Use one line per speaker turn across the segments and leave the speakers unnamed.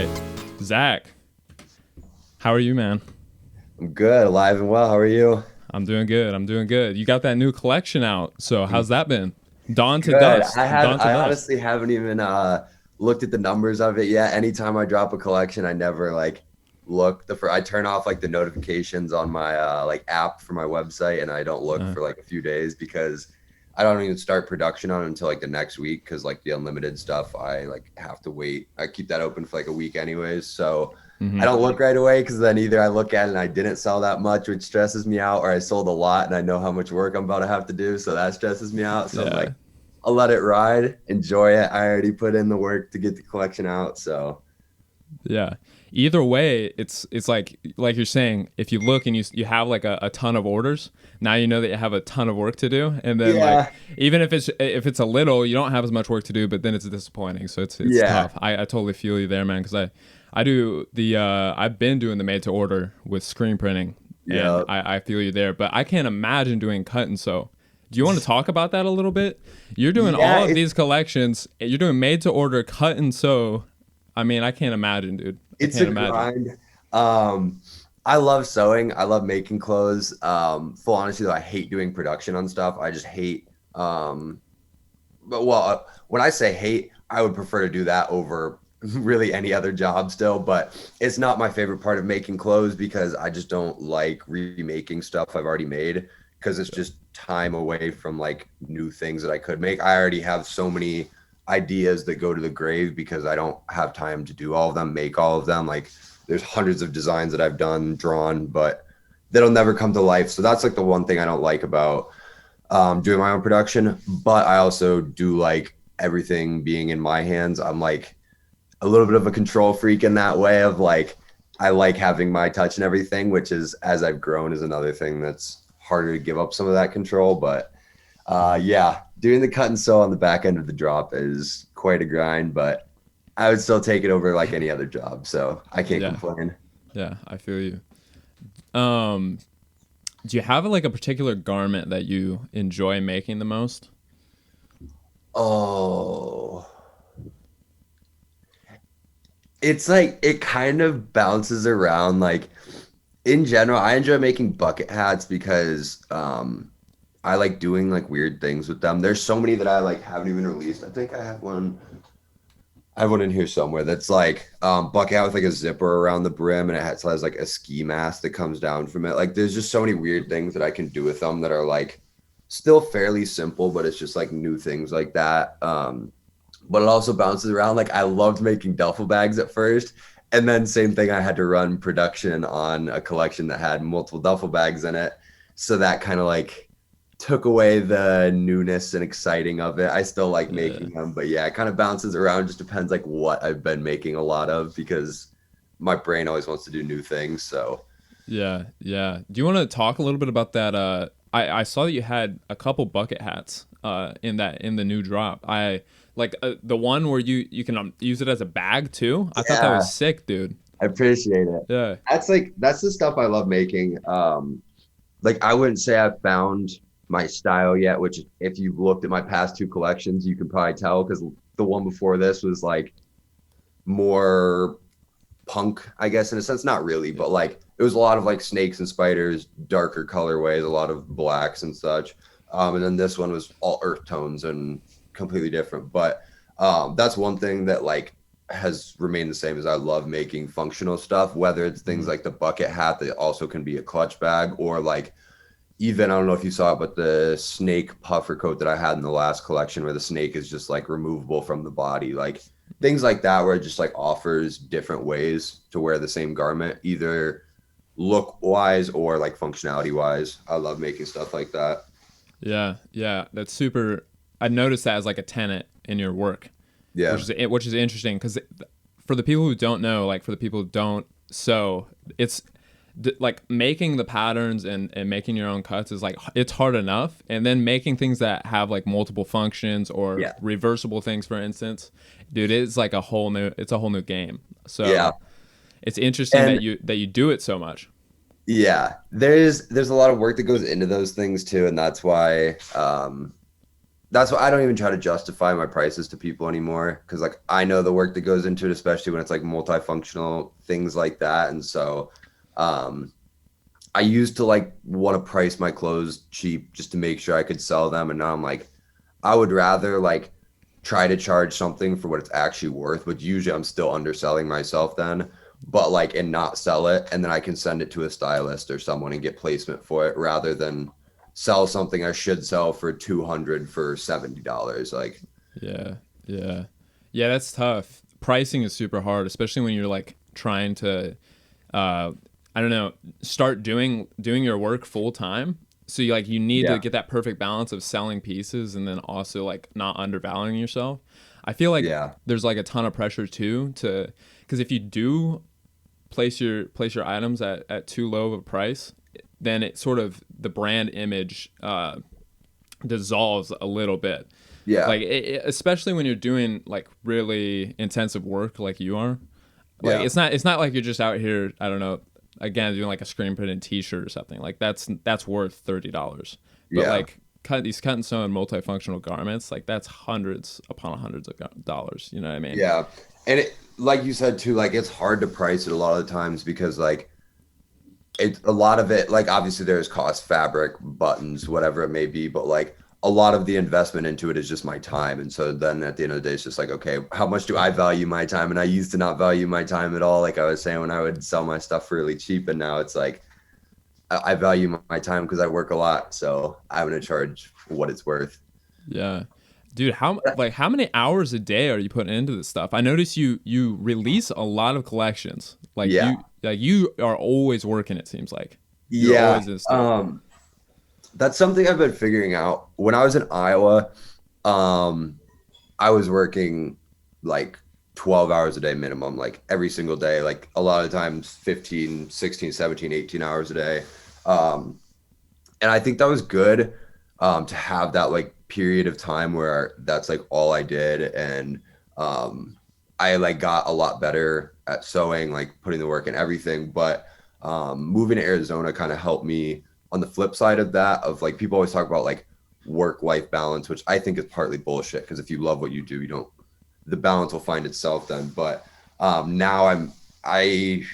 right. Zach, how are you, man?
I'm good, alive and well. How are you?
I'm doing good. I'm doing good. You got that new collection out. So how's that been? Dawn to
Good.
dust. Dawn to
I
dust.
honestly haven't even looked at the numbers of it yet. Anytime I drop a collection, I never like look I turn off like the notifications on my like app for my website and I don't look
Uh,
for like a few days because I don't even start production on it until like the next week because like the unlimited stuff I like have to wait. I keep that open for like a week anyways. So I
mhm.
don't look right away because then either I look at it and I didn't sell that much, which stresses me out, or I sold a lot and I know how much work I'm about to have to do. So that stresses me out. So I'm
Yeah.
like, I'll let it ride, enjoy it. I already put in the work to get the collection out. So
Yeah. Either way, it's like you're saying, if you look and you have like a ton of orders, now you know that you have a ton of work to do. And then like
yeah,
even if it's a little, you don't have as much work to do, but then it's disappointing. So it's
yeah,
tough. I totally feel you there, man, because I do the I've been doing the made to order with screen printing and
yeah,
I feel you there. But I can't imagine doing cut and sew. Do you want to talk about that a little bit? You're doing
yeah.
all of these collections. You're doing made to order, cut and sew. I mean, I can't imagine, dude. I
It's a
can't imagine.
grind. Um, I love sewing. I love making clothes. Full honesty though, I hate doing production on stuff. I just hate. But well, when I say hate, I would prefer to do that over really any other job still. But it's not my favorite part of making clothes because I just don't like remaking stuff I've already made because it's just time away from like new things that I could make. I already have so many ideas that go to the grave because I don't have time to do all of them, make all of them. Like there's hundreds of designs that I've done, drawn, but that'll never come to life. So that's like the one thing I don't like about doing my own production. But I also do like everything being in my hands. I'm like a little bit of a control freak in that way of like, I like having my touch and everything, which is as I've grown is another thing that's harder to give up some of that control. But yeah, doing the cut and sew on the back end of the drop is quite a grind, but I would still take it over like any other job. So I can't
Yeah.
complain.
Yeah, I feel you. Um, do you have like a particular garment that you enjoy making the most?
Oh, it's like it kind of bounces around. Like in general, I enjoy making bucket hats because I like doing like weird things with them. There's so many that I like haven't even released. I think I have one. I have one in here somewhere that's like bucket hat with like a zipper around the brim and has like a ski mask that comes down from it. Like there's just so many weird things that I can do with them that are like still fairly simple, but it's just like new things like that. But it also bounces around. Like I loved making duffel bags at first. And then same thing, I had to run production on a collection that had multiple duffel bags in it. So that kind of like took away the newness and exciting of it. I still like
Yeah.
making them, but yeah, it kind of bounces around. Just depends like what I've been making a lot of because my brain always wants to do new things. So
Yeah, yeah. Do you want to talk a little bit about that? I saw that you had a couple bucket hats in the new drop. I like the one where you can use it as a bag too. I thought that
yeah,
was sick, dude.
I appreciate it.
Yeah,
That's the stuff I love making. Like I wouldn't say I've found my style yet, which if you've looked at my past two collections, you can probably tell because the one before this was like more punk, I guess, in a sense. Not really,
yeah,
but like it was a lot of like snakes and spiders, darker colorways, a lot of blacks and such. And then this one was all earth tones and completely different. But that's one thing that like has remained the same as I love making functional stuff, whether it's things
mhm,
like the bucket hat that also can be a clutch bag or like even I don't know if you saw it, but the snake puffer coat that I had in the last collection where the snake is just like removable from the body, like things like that, where it just like offers different ways to wear the same garment, either look wise or like functionality wise. I love making stuff like that.
yeah, yeah. That's super. I noticed that as like a tenet in your work,
Yeah.
which is interesting because for the people who don't know, like for the people who don't sew, it's like making the patterns and making your own cuts is like it's hard enough, and then making things that have like multiple functions or
Yeah.
reversible things, for instance, dude, it's a whole new game.
Yeah.
So it's interesting
And
that you do it so much.
yeah, there's a lot of work that goes into those things too. And that's why that's why I don't even try to justify my prices to people anymore, because like I know the work that goes into it, especially when it's like multifunctional things like that. And so um I used to like want to price my clothes cheap just to make sure I could sell them, and now I'm like, I would rather like try to charge something for what it's actually worth, but usually I'm still underselling myself then, but like, and not sell it, and then I can send it to a stylist or someone and get placement for it, rather than sell something I should sell for 200 for $70. Like,
Yeah, yeah, yeah. That's tough. Pricing is super hard, especially when you're like trying to, I don't know, start doing your work full time. So you need to
yeah,
get that perfect balance of selling pieces and then also like not undervaluing yourself. I feel like
yeah,
there's like a ton of pressure too to because if you do place your items at too low of a price, then it sort of the brand image dissolves a little bit.
yeah,
Like especially when you're doing like really intensive work like you are. Like
yeah,
it's not like you're just out here, I don't know, again doing like a screen printed t-shirt or something. Like that's worth $30. But
yeah.
like cut and sew and multifunctional garments, like that's hundreds upon hundreds of dollars. You know what I mean?
Yeah. And it, like you said too, like it's hard to price it a lot of the times, because like it, a lot of it, like obviously there's cost, fabric, buttons, whatever it may be, but like a lot of the investment into it is just my time. And so then at the end of the day, it's just like, okay, how much do I value my time? And I used to not value my time at all. Like I was saying, when I would sell my stuff really cheap, and now it's like I value my time because I work a lot. So I'm going to charge what it's worth.
Yeah. Dude, how many hours a day are you putting into this stuff? I notice you release a lot of collections.
Yeah.
Like you are always working, it seems like. You're
Yeah.
always in stuff.
That's something I've been figuring out. When I was in Iowa, um, I was working like 12 hours a day minimum, like every single day, like a lot of times 15, 16, 17, 18 hours a day. Um, and I think that was good, to have that like period of time where that's like all I did. And I like got a lot better at sewing, like putting the work in everything. But moving to Arizona kind of helped me on the flip side of that, of like people always talk about like work-life balance, which I think is partly bullshit, because if you love what you do, you don't, the balance will find itself then. But now I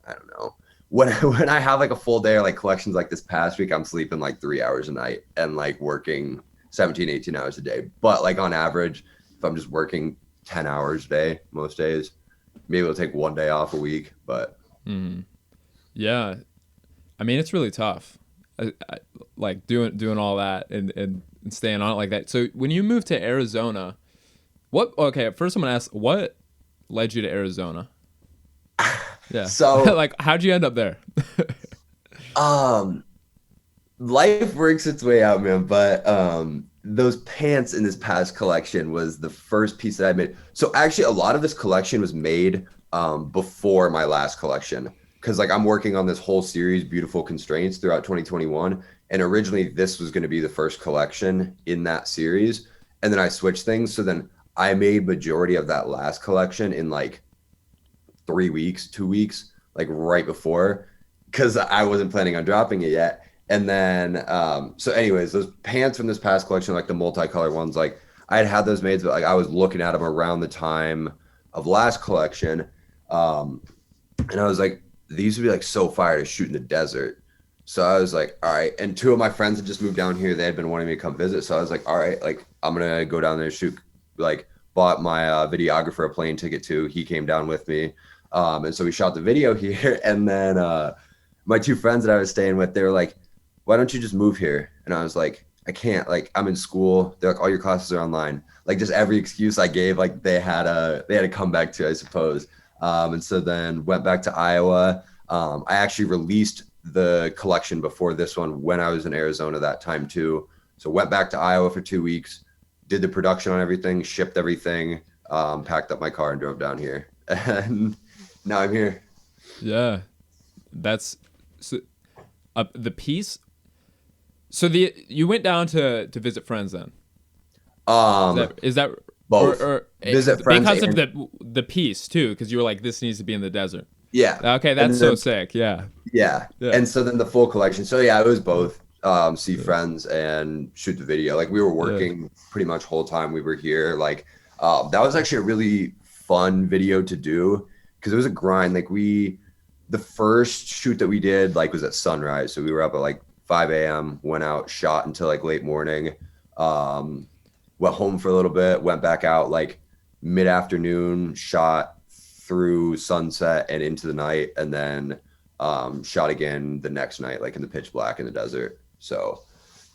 don't know, when when I have like a full day or like collections like this past week, I'm sleeping like 3 hours a night and like working 17, 18 hours a day. But like on average, if I'm just working 10 hours a day most days, maybe it'll take one day off a week. But
Yeah. I mean, it's really tough. Like doing all that and staying on it like that. So when you moved to Arizona, okay, first I'm gonna ask, what led you to Arizona? Yeah.
so
Like, how'd you end up there?
um life works its way out, man. But those pants in this past collection was the first piece that I made. So actually, a lot of this collection was made before my last collection, because like I'm working on this whole series, Beautiful Constraints, throughout 2021. And originally, this was going to be the first collection in that series, and then I switched things. So then I made majority of that last collection in like 3 weeks, 2 weeks, like right before, because I wasn't planning on dropping it yet. And then, so anyways, those pants from this past collection, like the multicolored ones, like I had those made, but like I was looking at them around the time of last collection. And I was like, these would be like so fire to shoot in the desert. So I was like, all right. And two of my friends had just moved down here. They had been wanting me to come visit. So I was like, all right, like I'm going to go down there and shoot. Like bought my videographer a plane ticket too. He came down with me. And so we shot the video here. And then my two friends that I was staying with, they were like, why don't you just move here? And I was like, I can't, like I'm in school. They're like, all your classes are online. Like just every excuse I gave, like they had a comeback to, I suppose. And so then went back to Iowa. I actually released the collection before this one when I was in Arizona that time too. So went back to Iowa for 2 weeks, did the production on everything, shipped everything, packed up my car and drove down here. And now I'm here.
Yeah. That's so, the piece. So you went down to visit friends then. Is that
Both
or
visit friends
because
and,
of the piece too? Because you were like, this needs to be in the desert.
yeah.
Okay, that's so sick. Yeah.
Yeah.
Yeah.
And so then the full collection. So yeah, it was both. see
Yeah.
friends and shoot the video. Like we were
Yeah.
working pretty much whole time we were here. Like that was actually a really fun video to do because it was a grind. Like the first shoot that we did like was at sunrise. So we were up at like 5 a.m., went out, shot until like late morning, um, went home for a little bit, went back out like mid-afternoon, shot through sunset and into the night, and then shot again the next night, like in the pitch black in the desert. So,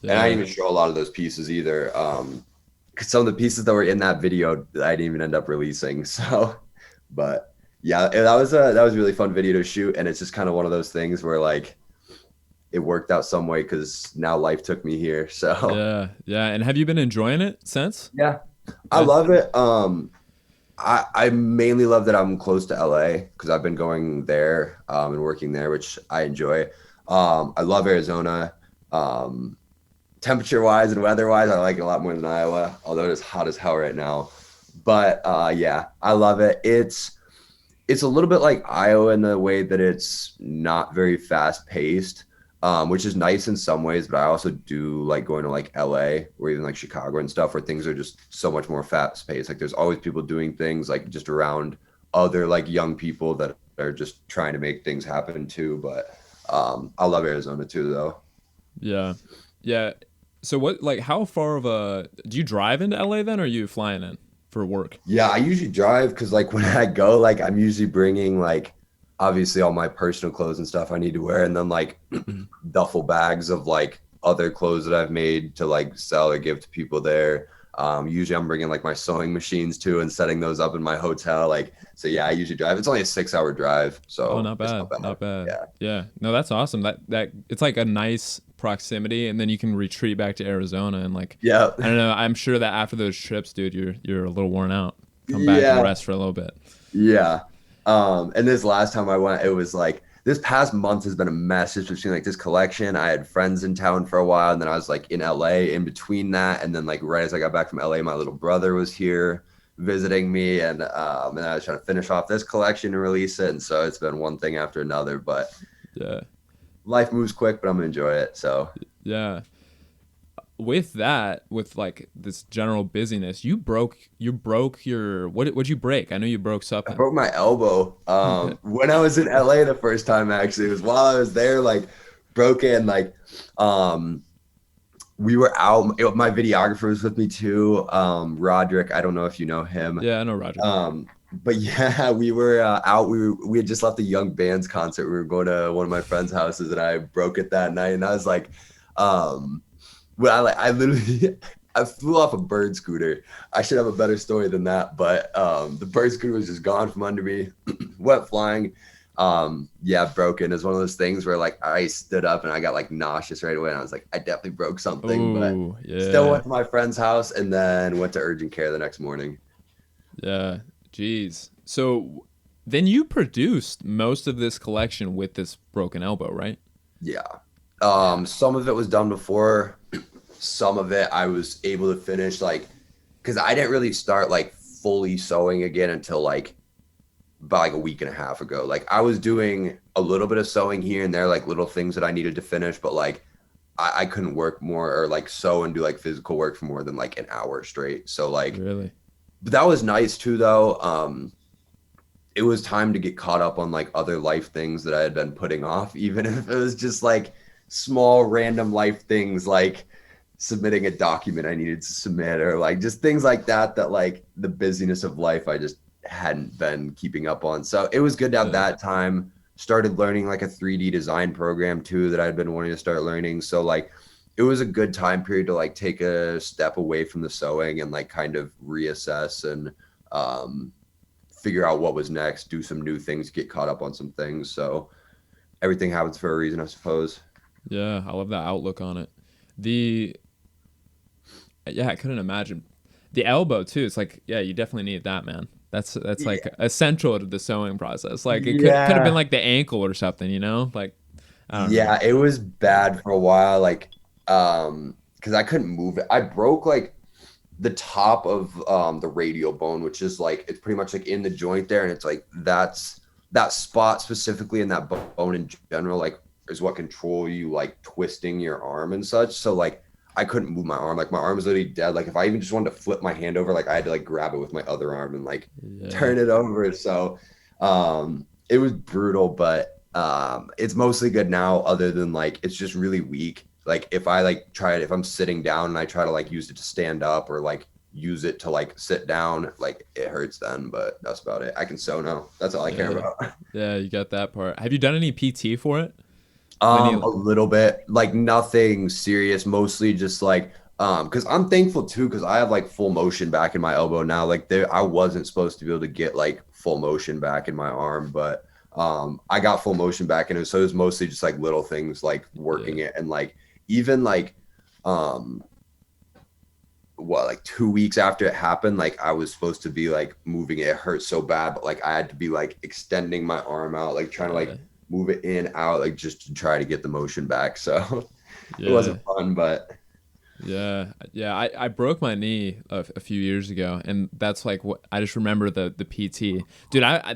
and I
Yeah.
didn't even show a lot of those pieces either. Cause some of the pieces that were in that video, I didn't even end up releasing. So, but yeah, that was a really fun video to shoot. And it's just kind of one of those things where like it worked out some way because now life took me here. So
Yeah. Yeah. And have you been enjoying it since?
yeah, I
Yeah.
love it. I mainly love that I'm close to LA because I've been going there and working there, which I enjoy. I love Arizona. Temperature wise and weather wise, I like it a lot more than Iowa, although it is hot as hell right now. But yeah, I love it. It's a little bit like Iowa in the way that it's not very fast paced, which is nice in some ways. But I also do like going to like LA or even like Chicago and stuff where things are just so much more fast paced. Like there's always people doing things like just around other like young people that are just trying to make things happen too. But I love Arizona too, though.
Yeah. Yeah. So what, like, how far of a, do you drive into LA then, or are you flying in for work?
Yeah, I usually drive because like when I go, like I'm usually bringing like obviously all my personal clothes and stuff I need to wear, and then like
Mhm.
duffel bags of like other clothes that I've made to like sell or give to people there. Usually I'm bringing like my sewing machines too and setting those up in my hotel. Like, so yeah, I usually drive. It's only a 6 hour drive,
Oh,
so
not
it's
bad.
not bad.
Not bad.
Yeah.
Yeah. No, that's awesome. That it's like a nice proximity, and then you can retreat back to Arizona and like,
Yeah.
I don't know. I'm sure that after those trips, dude, you're a little worn out. Come back and
Yeah.
rest for a little bit.
Yeah. And this last time I went, it was like this past month has been a mess just between like this collection. I had friends in town for a while, and then I was like in LA in between that. And then like right as I got back from LA, my little brother was here visiting me, and I was trying to finish off this collection and release it. And so it's been one thing after another. But
Yeah.
life moves quick, but I'm gonna enjoy it. So
Yeah. With that, with like this general busyness, you broke your, what'd you break? I know you broke
I
something.
broke my elbow when I was in LA the first time. Actually, it was while I was there, like broken. Like um, we were out. My videographer was with me too, Roderick. I don't know if you know him.
Yeah, I know Roger.
But yeah, we were out. We had just left a Young Bands concert. We were going to one of my friends' houses, and I broke it that night. And I was like, well, I literally I flew off a bird scooter. I should have a better story than that, but the bird scooter was just gone from under me, went flying. Yeah, broken. It's one of those things where like I stood up and I got like nauseous right away, and I was like, I definitely broke something, but
Oh,
still
yeah.
went to my friend's house and then went to urgent care the next morning.
Yeah. Jeez. So then you produced most of this collection with this broken elbow, right?
Yeah.
Yeah.
Some of it was done before, some of it I was able to finish like because I didn't really start like fully sewing again until like about like a week and a half ago. Like I was doing a little bit of sewing here and there, like little things that I needed to finish, but like I couldn't work more or like sew and do like physical work for more than like an hour straight. So like,
Really?
but that was nice too though. It was time to get caught up on like other life things that I had been putting off, even if it was just like small random life things like submitting a document I needed to submit or like just things like that that like the busyness of life I just hadn't been keeping up on. So it was good to have
Yeah.
that time. Started learning like a 3D design program too that I'd been wanting to start learning. So like it was a good time period to like take a step away from the sewing and like kind of reassess and um figure out what was next, do some new things, get caught up on some things. So everything happens for a reason, I suppose.
Yeah. I love that outlook on it. The, yeah, I couldn't imagine. The elbow too. It's like, yeah, you definitely need that, man. That's
Yeah.
like essential to the sewing process. Like it could have been
Yeah.
like the ankle or something, you know? Like I don't know.
Yeah, it was bad for a while, like because I couldn't move it. I broke like the top of the radial bone, which is like it's pretty much like in the joint there, and it's like that spot specifically in that bone in general, like is what control you like twisting your arm and such. So like I couldn't move my arm. Like my arm was literally dead. Like if I even just wanted to flip my hand over, like I had to like grab it with my other arm and like
Yeah.
turn it over. So it was brutal, but it's mostly good now, other than like it's just really weak. Like if I like try it, if I'm sitting down and I try to like use it to stand up or like use it to like sit down, like it hurts then, but that's about it. I can sew now. That's all I care
Yeah.
about.
Yeah, you got that part. Have you done any PT for it? Any
A little bit, like nothing serious, mostly just like because I'm thankful too, because I have like full motion back in my elbow now. Like there I wasn't supposed to be able to get like full motion back in my arm, but I got full motion back in it. So it was mostly just like little things like working
Yeah.
it, and like even like what, like 2 weeks after it happened, like I was supposed to be like moving it. It hurt so bad, but like I had to be like extending my arm out, like trying to
Yeah.
like move it in, out, like just to try to get the motion back. So it
Yeah.
wasn't fun, but
Yeah, yeah. I broke my knee a few years ago, and that's like what I just remember the PT. Dude, I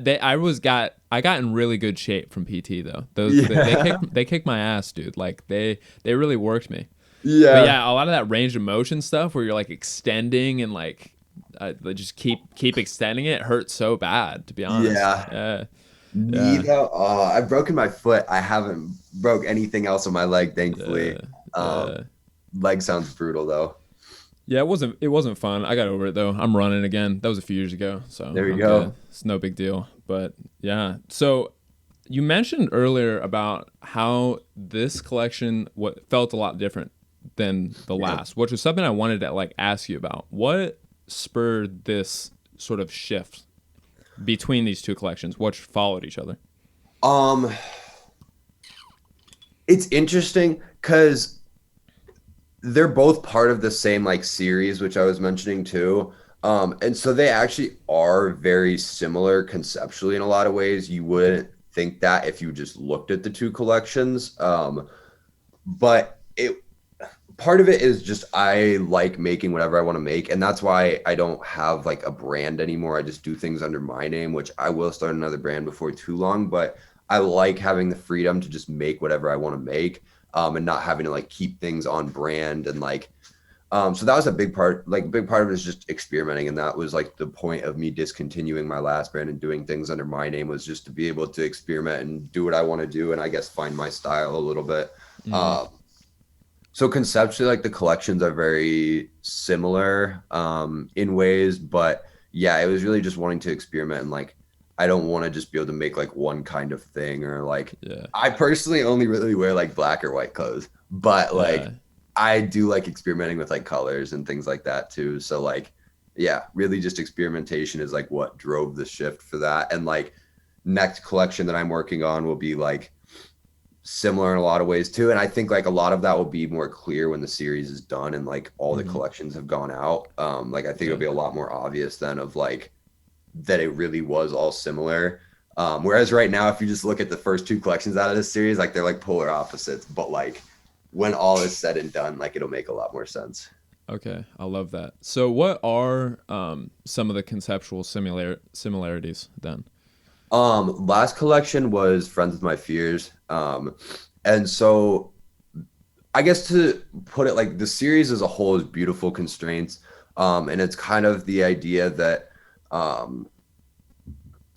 got in really good shape from PT though.
yeah,
They kicked my ass, dude. Like they really worked me. But
yeah,
yeah, a lot of that range of motion stuff where you're like extending and like just keep extending it hurts so bad, to be honest.
yeah.
Yeah,
Knee
yeah,
though, I've broken my foot. I haven't broke anything else on my leg,
yeah,
thankfully. Um,
yeah.
leg sounds brutal though.
Yeah, it wasn't fun. I got over it though. I'm running again. That was a few years ago, so
There we
I'm good.
go.
It's no big deal. But yeah. So you mentioned earlier about how this collection what felt a lot different than the
Yeah.
last, which was something I wanted to like ask you about. What spurred this sort of shift between these two collections, which followed each other?
Um, it's interesting because they're both part of the same like series, which I was mentioning too. And so they actually are very similar conceptually in a lot of ways. You wouldn't think that if you just looked at the two collections. But it part of it is just I like making whatever I want to make, and that's why I don't have like a brand anymore. I just do things under my name, which I will start another brand before too long, but I like having the freedom to just make whatever I want to make, and not having to like keep things on brand and like so that was a big part. Like a big part of it is just experimenting, and that was like the point of me discontinuing my last brand and doing things under my name, was just to be able to experiment and do what I want to do, and I guess find my style a little bit.
Mm,
Um, so conceptually, like the collections are very similar in ways, but yeah, it was really just wanting to experiment, and like I don't want to just be able to make like one kind of thing, or like
yeah,
I personally only really wear like black or white clothes, but like
yeah,
I do like experimenting with like colors and things like that too. So like yeah, really just experimentation is like what drove the shift for that. And like next collection that I'm working on will be like similar in a lot of ways too, and I think like a lot of that will be more clear when the series is done and like all the
mm,
collections have gone out. Like I think it'll
yeah,
be a lot more obvious then of like that it really was all similar. Whereas right now, if you just look at the first two collections out of this series, like they're like polar opposites, but like when all is said and done, like it'll make a lot more sense.
okay, I love that. So, what are some of the conceptual similarities then?
Last collection was Friends with My Fears. And so I guess to put it like the series as a whole is beautiful constraints. And it's kind of the idea that um,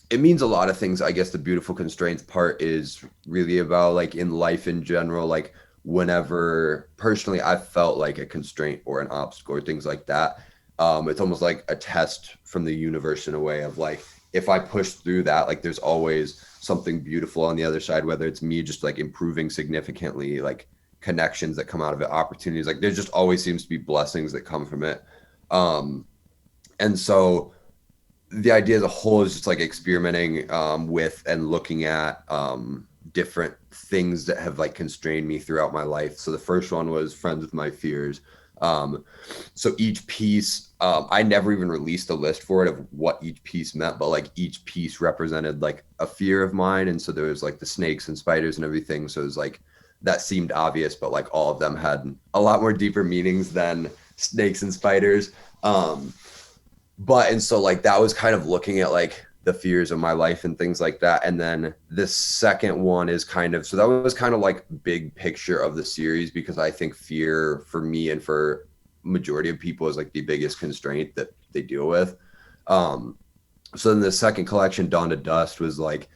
it means a lot of things. I guess the beautiful constraints part is really about like in life in general, like whenever personally I felt like a constraint or an obstacle or things like that. It's almost like a test from the universe in a way of like, if I push through that, like there's always something beautiful on the other side, whether it's me just like improving significantly, like connections that come out of it, opportunities, like there just always seems to be blessings that come from it. Um, and so the idea as a whole is just like experimenting with and looking at different things that have like constrained me throughout my life. So the first one was Friends with My Fears. Um, so each piece, I never even released a list for it of what each piece meant, but like each piece represented like a fear of mine. And so there was like the snakes and spiders and everything. So it was like that seemed obvious, but like all of them had a lot more deeper meanings than snakes and spiders. But and so like that was kind of looking at like the fears of my life and things like that. And then this second one is kind of, so that was kind of like big picture of the series, because I think fear for me and for majority of people is like the biggest constraint that they deal with. So then the second collection, Dawn to Dust, was like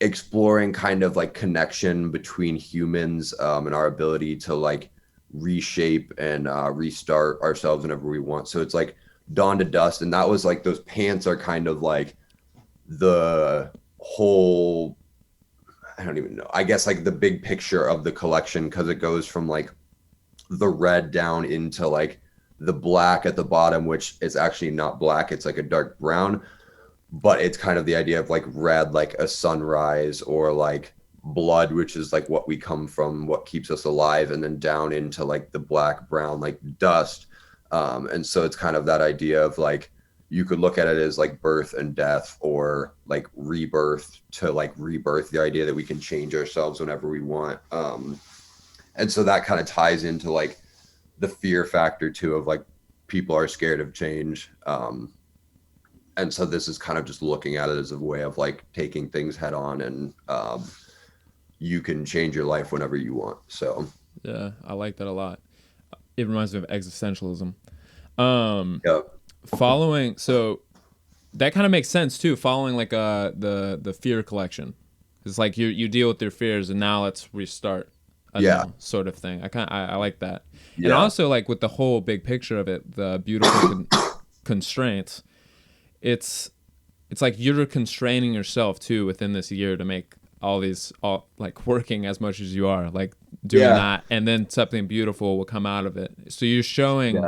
exploring kind of like connection between humans and our ability to like reshape and restart ourselves whenever we want. So it's like Dawn to Dust, and that was like, those pants are kind of like the whole, I don't even know, I guess like the big picture of the collection, because it goes from like the red down into like the black at the bottom, which is actually not black, it's like a dark brown, but it's kind of the idea of like red, like a sunrise, or like blood, which is like what we come from, what keeps us alive, and then down into like the black brown, like dust. And so it's kind of that idea of like, you could look at it as like birth and death, or like rebirth, to like rebirth, the idea that we can change ourselves whenever we want. And so that kind of ties into like the fear factor too, of like people are scared of change. And so this is kind of just looking at it as a way of like taking things head on, and you can change your life whenever you want. So
Yeah, I like that a lot. It reminds me of existentialism.
Yep.
Following, so that kind of makes sense too. Following like the fear collection, it's like you deal with your fears, and now let's restart. Sort of thing. I like that. Yeah. And also like with the whole big picture of it, the beautiful constraints. It's like you're constraining yourself too within this year to make all like working as much as you are, like doing that, and then something beautiful will come out of it. So you're showing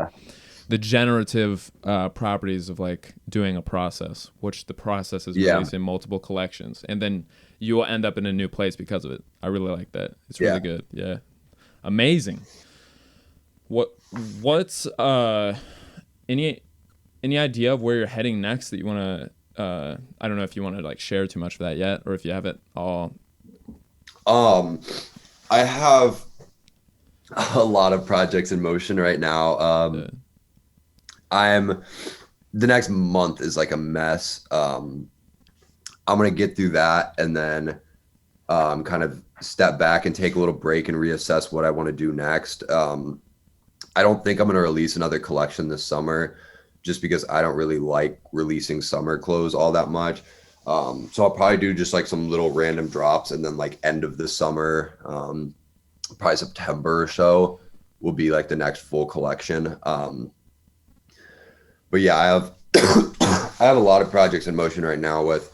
the generative properties of like doing a process, which the process is releasing multiple collections, and then you will end up in a new place because of it. I really like that. It's really good. Yeah, amazing. What's any idea of where you're heading next that you want to? I don't know if you want to like share too much of that yet, or if you have it all.
I have a lot of projects in motion right now. The next month is like a mess. I'm going to get through that, and then kind of step back and take a little break and reassess what I want to do next. I don't think I'm going to release another collection this summer, just because I don't really like releasing summer clothes all that much. So I'll probably do just like some little random drops, and then like end of the summer, probably September or so, will be like the next full collection. But yeah, I have I have a lot of projects in motion right now with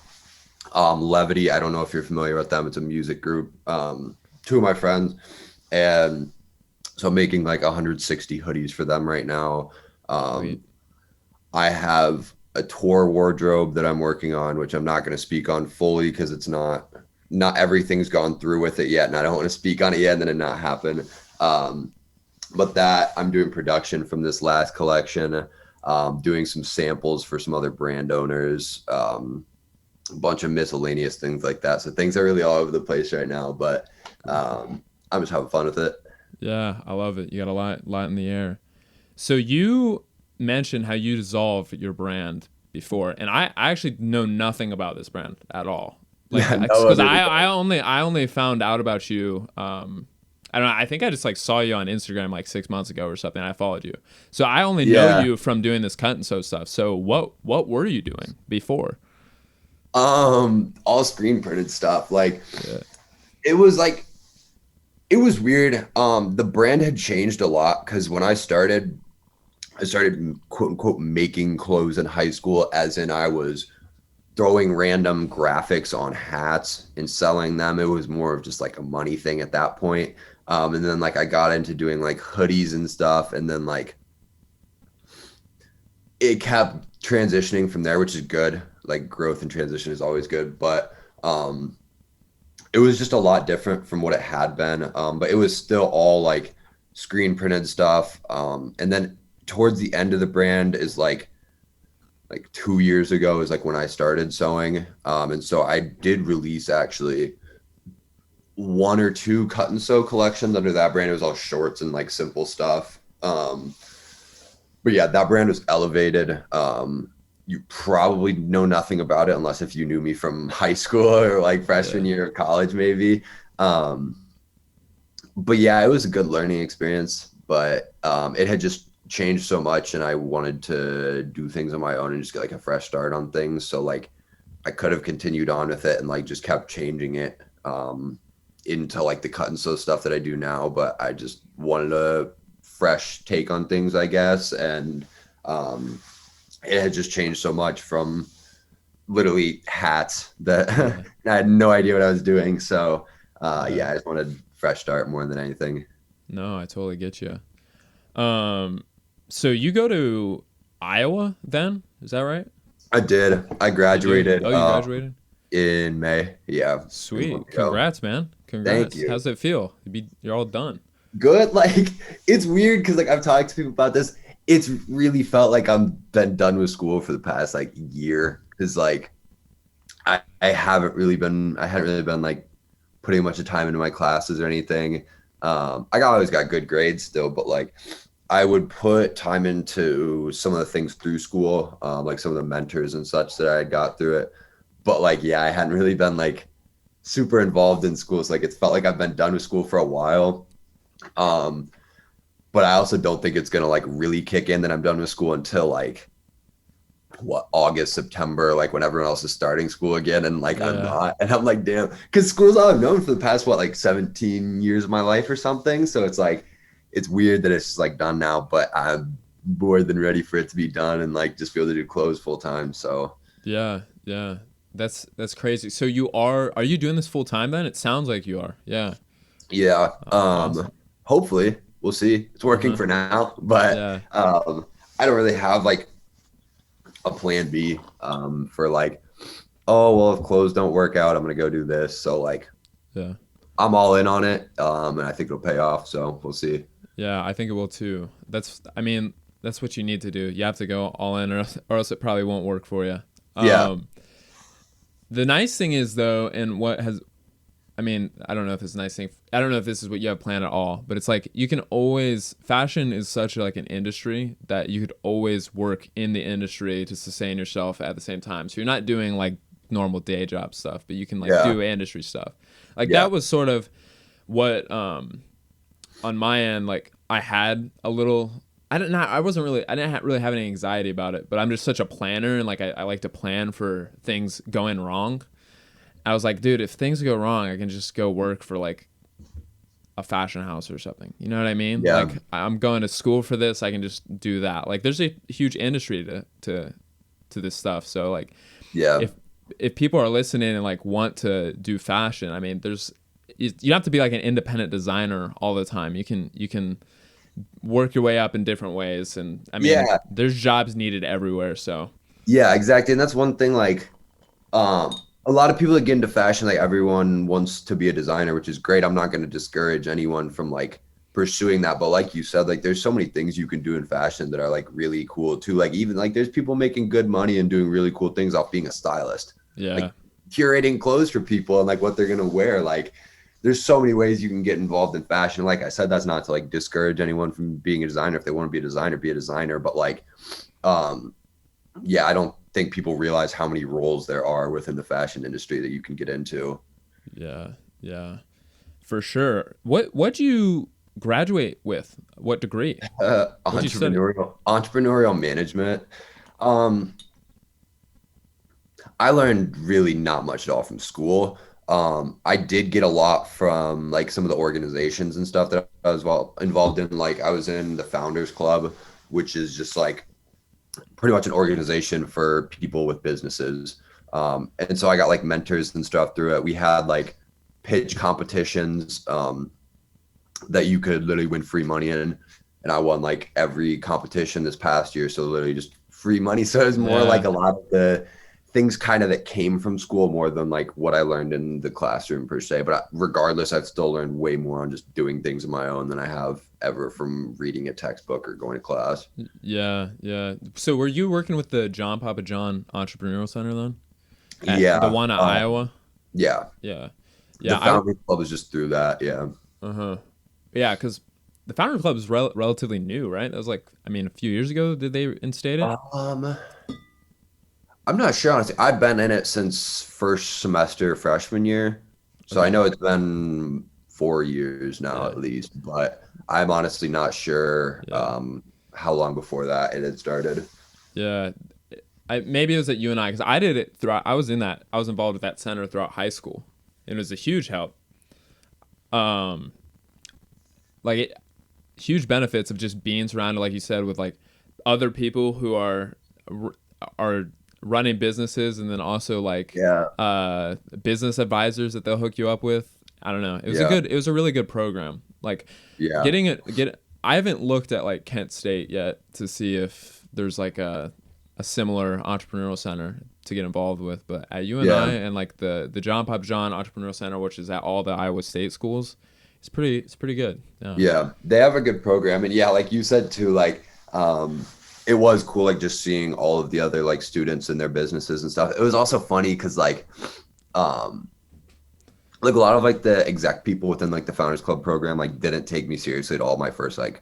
Levity. I don't know if you're familiar with them. It's a music group. Two of my friends, and so I'm making like 160 hoodies for them right now. I have a tour wardrobe that I'm working on, which I'm not going to speak on fully because it's not everything's gone through with it yet, and I don't want to speak on it yet and then it not happen. But that I'm doing production from this last collection, doing some samples for some other brand owners, a bunch of miscellaneous things like that. So things are really all over the place right now, but I'm just having fun with it.
Yeah, I love it. You got a lot in the air. So you mentioned how you dissolve your brand before, and I actually know nothing about this brand at all. Like, because I only found out about you. I don't know. I think I just like saw you on Instagram like 6 months ago or something. I followed you, so I only know you from doing this cut and sew stuff. So what were you doing before?
All screen printed stuff. Like, it was weird. The brand had changed a lot, because when I started quote unquote making clothes in high school, as in I was throwing random graphics on hats and selling them. It was more of just like a money thing at that point. And then like I got into doing like hoodies and stuff, and then like it kept transitioning from there, which is good. Like, growth and transition is always good, but it was just a lot different from what it had been. But it was still all like screen printed stuff. And then towards the end of the brand is like 2 years ago is like when I started sewing. And so I did release actually 1 or 2 cut and sew collections under that brand. It was all shorts and like simple stuff. But yeah, that brand was elevated. you probably know nothing about it unless if you knew me from high school or like freshman
Yeah.
year of college, maybe. Um, but yeah, it was a good learning experience, but it had just changed so much and I wanted to do things on my own and just get like a fresh start on things. So like I could have continued on with it and like just kept changing it into like the cut and sew stuff that I do now, but I just wanted a fresh take on things, I guess. And it had just changed so much from literally hats that
Yeah.
I had no idea what I was doing. So
Yeah.
yeah, I just wanted a fresh start more than anything.
No, I totally get you. So you go to Iowa then? Is that right?
I did. I
You do?
graduated
Oh, you graduated?
in May. Yeah, a
Sweet.
month ago.
Congrats, man.
Thank
Congrats.
you.
How's it feel? You're all done.
Good. Like it's weird because like I've talked to people about this. It's really felt like I've been done with school for the past like year because like I hadn't really been like putting much of time into my classes or anything. Always got good grades still, but like I would put time into some of the things through school, like some of the mentors and such that I had got through it. But like, yeah, I hadn't really been like super involved in schools. Like it's felt like I've been done with school for a while. Um, but I also don't think it's gonna like really kick in that I'm done with school until like what August, September, like when everyone else is starting school again, and like I'm
Yeah.
not, and I'm like, damn, because school's all I've known for the past what like 17 years of my life or something. So it's like it's weird that it's just like done now, but I'm more than ready for it to be done and like just be able to do clothes full time. So
Yeah. Yeah. That's crazy. So are you doing this full time then? It sounds like you are. Yeah.
yeah,
Awesome.
hopefully we'll see. It's working
Uh-huh.
for now, but
Yeah.
I don't really have like a plan B for like, oh well, if clothes don't work out, I'm gonna go do this. So like
Yeah.
I'm all in on it, and I think it'll pay off. So we'll see.
Yeah, I think it will too. I mean, that's what you need to do. You have to go all in, or else it probably won't work for you.
Yeah,
The nice thing is though, and what has, I mean, I don't know if it's a nice thing. I don't know if this is what you have planned at all, but it's like you can always. Fashion is such like an industry that you could always work in the industry to sustain yourself at the same time. So you're not doing like normal day job stuff, but you can like
yeah,
do industry stuff. Like
yeah,
that was sort of what on my end, like I had a little. I didn't really have any anxiety about it, but I'm just such a planner and like I like to plan for things going wrong. I was like, dude, if things go wrong, I can just go work for like a fashion house or something. You know what I mean?
yeah,
Like I'm going to school for this. I can just do that. Like there's a huge industry to this stuff. So like
yeah,
if people are listening and like want to do fashion, I mean, you don't have to be like an independent designer all the time. You can work your way up in different ways, and I mean,
yeah,
there's jobs needed everywhere. So
yeah, exactly. And that's one thing. Like, a lot of people that get into fashion, like everyone wants to be a designer, which is great. I'm not going to discourage anyone from like pursuing that, but like you said, like there's so many things you can do in fashion that are like really cool too. Like even like there's people making good money and doing really cool things off being a stylist,
yeah,
like curating clothes for people and like what they're gonna wear. Like there's so many ways you can get involved in fashion. Like I said, that's not to like discourage anyone from being a designer. If they want to be a designer, be a designer. But like, um, yeah, I don't think people realize how many roles there are within the fashion industry that you can get into.
yeah, yeah, for sure. What do you graduate with? What degree? What'd you study?
Entrepreneurial management. Um, I learned really not much at all from school. I did get a lot from like some of the organizations and stuff that I was involved in. Like I was in the Founders Club, which is just like pretty much an organization for people with businesses. And so I got like mentors and stuff through it. We had like pitch competitions that you could literally win free money in. And I won like every competition this past year. So literally just free money. So it was more like
Yeah,
a lot of the things kind of that came from school more than like what I learned in the classroom per se. But regardless, I've still learned way more on just doing things on my own than I have ever from reading a textbook or going to class.
yeah, yeah. So were you working with the John Papa John Entrepreneurial Center then? At the
Yeah.
one at Iowa?
Yeah.
Yeah,
The
yeah.
Founders Club is just through that. Yeah.
Uh-huh. Yeah, because the Founder Club is relatively new, right? That was like, I mean, a few years ago. Did they instate it?
Um, I'm not sure, honestly. I've been in it since first semester freshman year. So I
Okay.
know it's been 4 years now
Yeah.
at least, but I'm honestly not sure
Yeah.
how long before that it had started.
Yeah. Maybe it was at UNI because I did it throughout. I was involved with that center throughout high school. It was a huge help. Um, like it, huge benefits of just being surrounded, like you said, with like other people who are running businesses, and then also like
Yeah.
business advisors that they'll hook you up with. I don't know.
Yeah.
It was a really good program. Like
Yeah.
getting it get I haven't looked at like Kent State yet to see if there's like a similar entrepreneurial center to get involved with, but at UNI
Yeah.
and like the John Pop John Entrepreneurial Center, which is at all the Iowa State schools, it's pretty good. Yeah.
Yeah, they have a good program, and yeah, like you said too, like it was cool, like just seeing all of the other like students and their businesses and stuff. It was also funny because um, like a lot of like the exec people within like the Founders Club program like didn't take me seriously at all my first like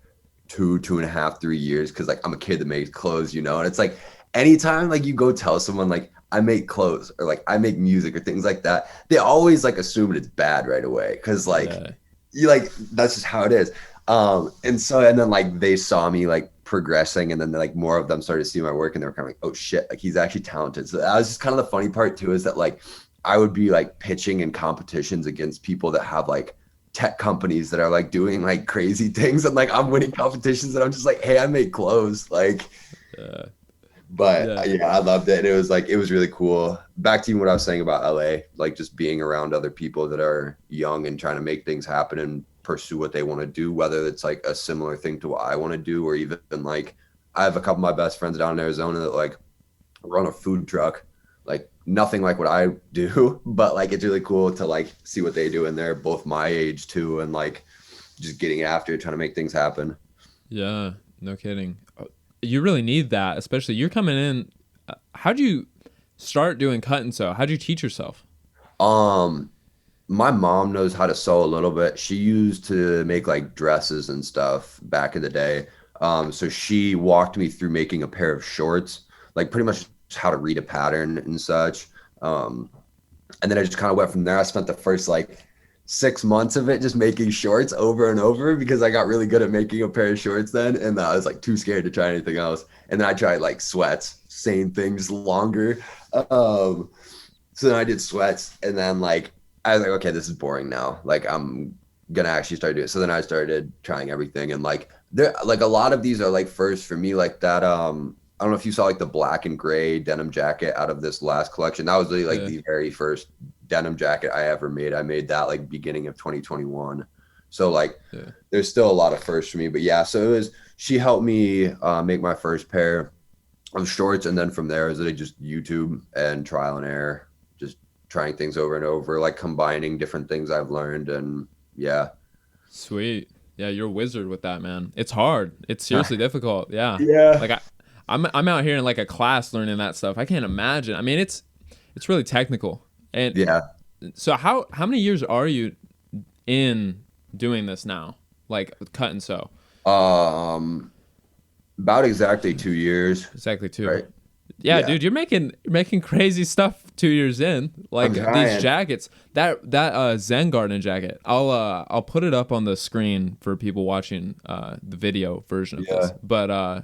2.5, 3 years because like I'm a kid that makes clothes, and it's like anytime like you go tell someone like I make clothes or like I make music or things like that, they always like assume it's bad right away because like
Yeah.
you like that's just how it is. And then like they saw me like progressing, and then like more of them started to see my work, and they were kind of like, oh shit, like he's actually talented. So that was just kind of the funny part too, is that like I would be like pitching in competitions against people that have like tech companies that are like doing like crazy things, and like I'm winning competitions, and I'm just like, hey, I make clothes, like.
Yeah.
But
Yeah.
yeah, I loved it. And it was like, it was really cool. Back to what I was saying about LA, like just being around other people that are young and trying to make things happen and pursue what they want to do, whether it's like a similar thing to what I want to do, or even like I have a couple of my best friends down in Arizona that like run a food truck, like nothing like what I do, but like it's really cool to like see what they do. And they're both my age too. And like just getting after it, trying to make things happen.
Yeah. No kidding. You really need that, especially you're coming in. How'd you start doing cut and sew? How'd you teach yourself?
Um, My mom knows how to sew a little bit. She used to make like dresses and stuff back in the day. So she walked me through making a pair of shorts, like pretty much how to read a pattern and such. Um, and then I just kind of went from there. I spent the first like 6 months of it just making shorts over and over because I got really good at making a pair of shorts then. And I was like too scared to try anything else. And then I tried like sweats, same thing, just longer. Um, so then I did sweats, and then like I was like, okay, this is boring now. Like I'm gonna actually start doing it. So then I started trying everything, and like there, like a lot of these are like first for me, like that. I don't know if you saw like the black and gray denim jacket out of this last collection. That was really like
Yeah.
the very first denim jacket I ever made. I made that like beginning of 2021. So like
Yeah.
there's still a lot of firsts for me, but yeah. So it was she helped me make my first pair of shorts, and then from there is it just YouTube and trial and error, just trying things over and over, like combining different things I've learned, and yeah.
Sweet. Yeah, you're a wizard with that, man. It's hard. It's seriously difficult. Yeah.
Yeah.
Like I'm out here in like a class learning that stuff. I can't imagine. I mean, it's really technical. And
Yeah.
so how many years are you in doing this now? Like cut and sew?
Um, about exactly 2 years.
Exactly two.
Right.
Yeah,
Yeah.
dude, you're making crazy stuff 2 years in.
I'm
Like these
trying.
jackets, that Zen Garden jacket. I'll put it up on the screen for people watching the video version of this.
Yeah.
But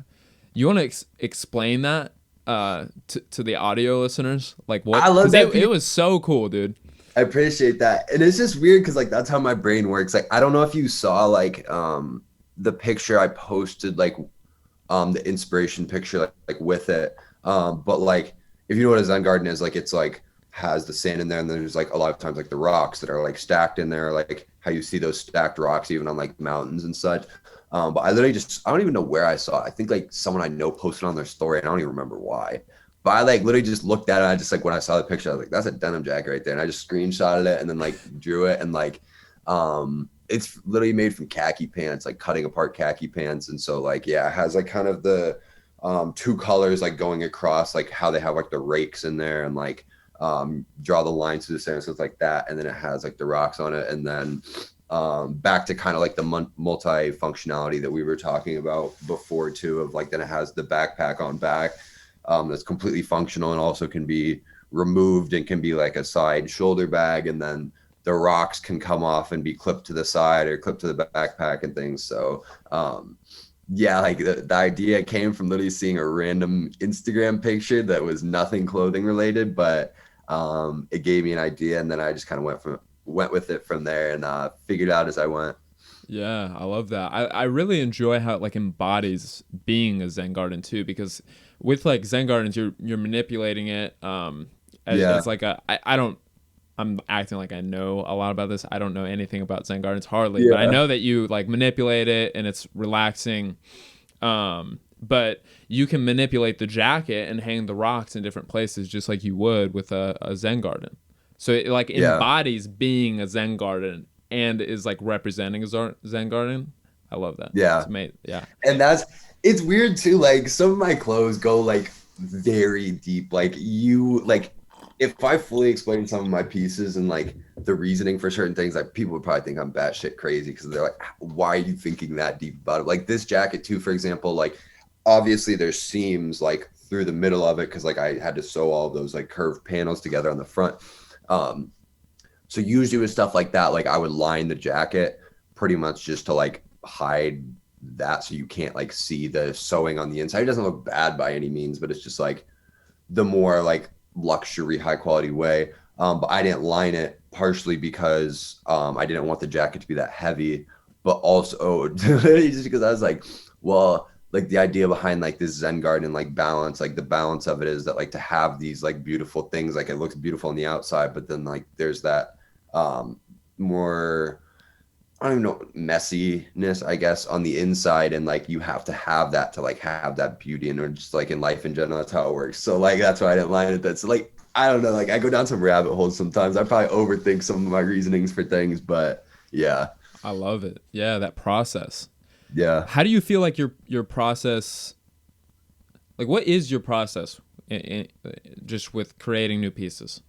you want to explain that to the audio listeners, like what?
I love
Because
that
it
people.
was so cool, dude.
I appreciate that. And it's just weird because like that's how my brain works. Like I don't know if you saw like the picture I posted, like the inspiration picture like with it. But like if you know what a Zen garden is, like it's like has the sand in there, and then there's like a lot of times like the rocks that are like stacked in there, like how you see those stacked rocks even on like mountains and such. But I literally just I don't even know where I saw it. I think like someone I know posted on their story, and I don't even remember why. But I like literally just looked at it. And I just like when I saw the picture, I was like, that's a denim jacket right there. And I just screenshotted it and then like drew it, and like it's literally made from khaki pants, like cutting apart khaki pants. And so like yeah, it has like kind of the two colors like going across, like how they have like the rakes in there, and like draw the lines to the center, so it's like that, and then it has like the rocks on it, and then back to kind of like the multi functionality that we were talking about before too, of like then it has the backpack on back. that's completely functional and also can be removed and can be like a side shoulder bag, and then the rocks can come off and be clipped to the side or clipped to the backpack and things. So yeah, like the idea came from literally seeing a random Instagram picture that was nothing clothing related, but it gave me an idea, and then I just kind of went with it from there, and figured out as I went.
Yeah, I love that. I really enjoy how it like embodies being a Zen garden too, because with like Zen gardens, you're manipulating it
Yeah,
as like I don't. I'm acting like I know a lot about this. I don't know anything about Zen gardens hardly, but I
yeah,
know that you like manipulate it and it's relaxing. But you can manipulate the jacket and hang the rocks in different places just like you would with a Zen garden. So it like
yeah,
embodies being a Zen garden and is like representing a Zen garden. I love that. It's
yeah.
amazing. Yeah.
And it's weird too. Like some of my clothes go like very deep. Like you like if I fully explain some of my pieces and like the reasoning for certain things, like people would probably think I'm batshit crazy because they're like, why are you thinking that deep about it? Like this jacket too, for example, like obviously there's seams like through the middle of it because like I had to sew all of those like curved panels together on the front. Um, so usually with stuff like that, like I would line the jacket pretty much just to like hide that so you can't like see the sewing on the inside. It doesn't look bad by any means, but it's just like the more like luxury, high quality way. But I didn't line it partially because I didn't want the jacket to be that heavy, but also just because I was like, well, like the idea behind like this Zen garden, like balance, like the balance of it is that like to have these like beautiful things, like it looks beautiful on the outside, but then like there's that more I don't even know messiness, I guess, on the inside, and like you have to have that to like have that beauty, and or just like in life in general, that's how it works. So like that's why I didn't line it. That's like I don't know, like I go down some rabbit holes sometimes. I probably overthink some of my reasonings for things, but yeah,
I love it. Yeah, that process.
yeah.
How do you feel like your process like what is your process just with creating new pieces?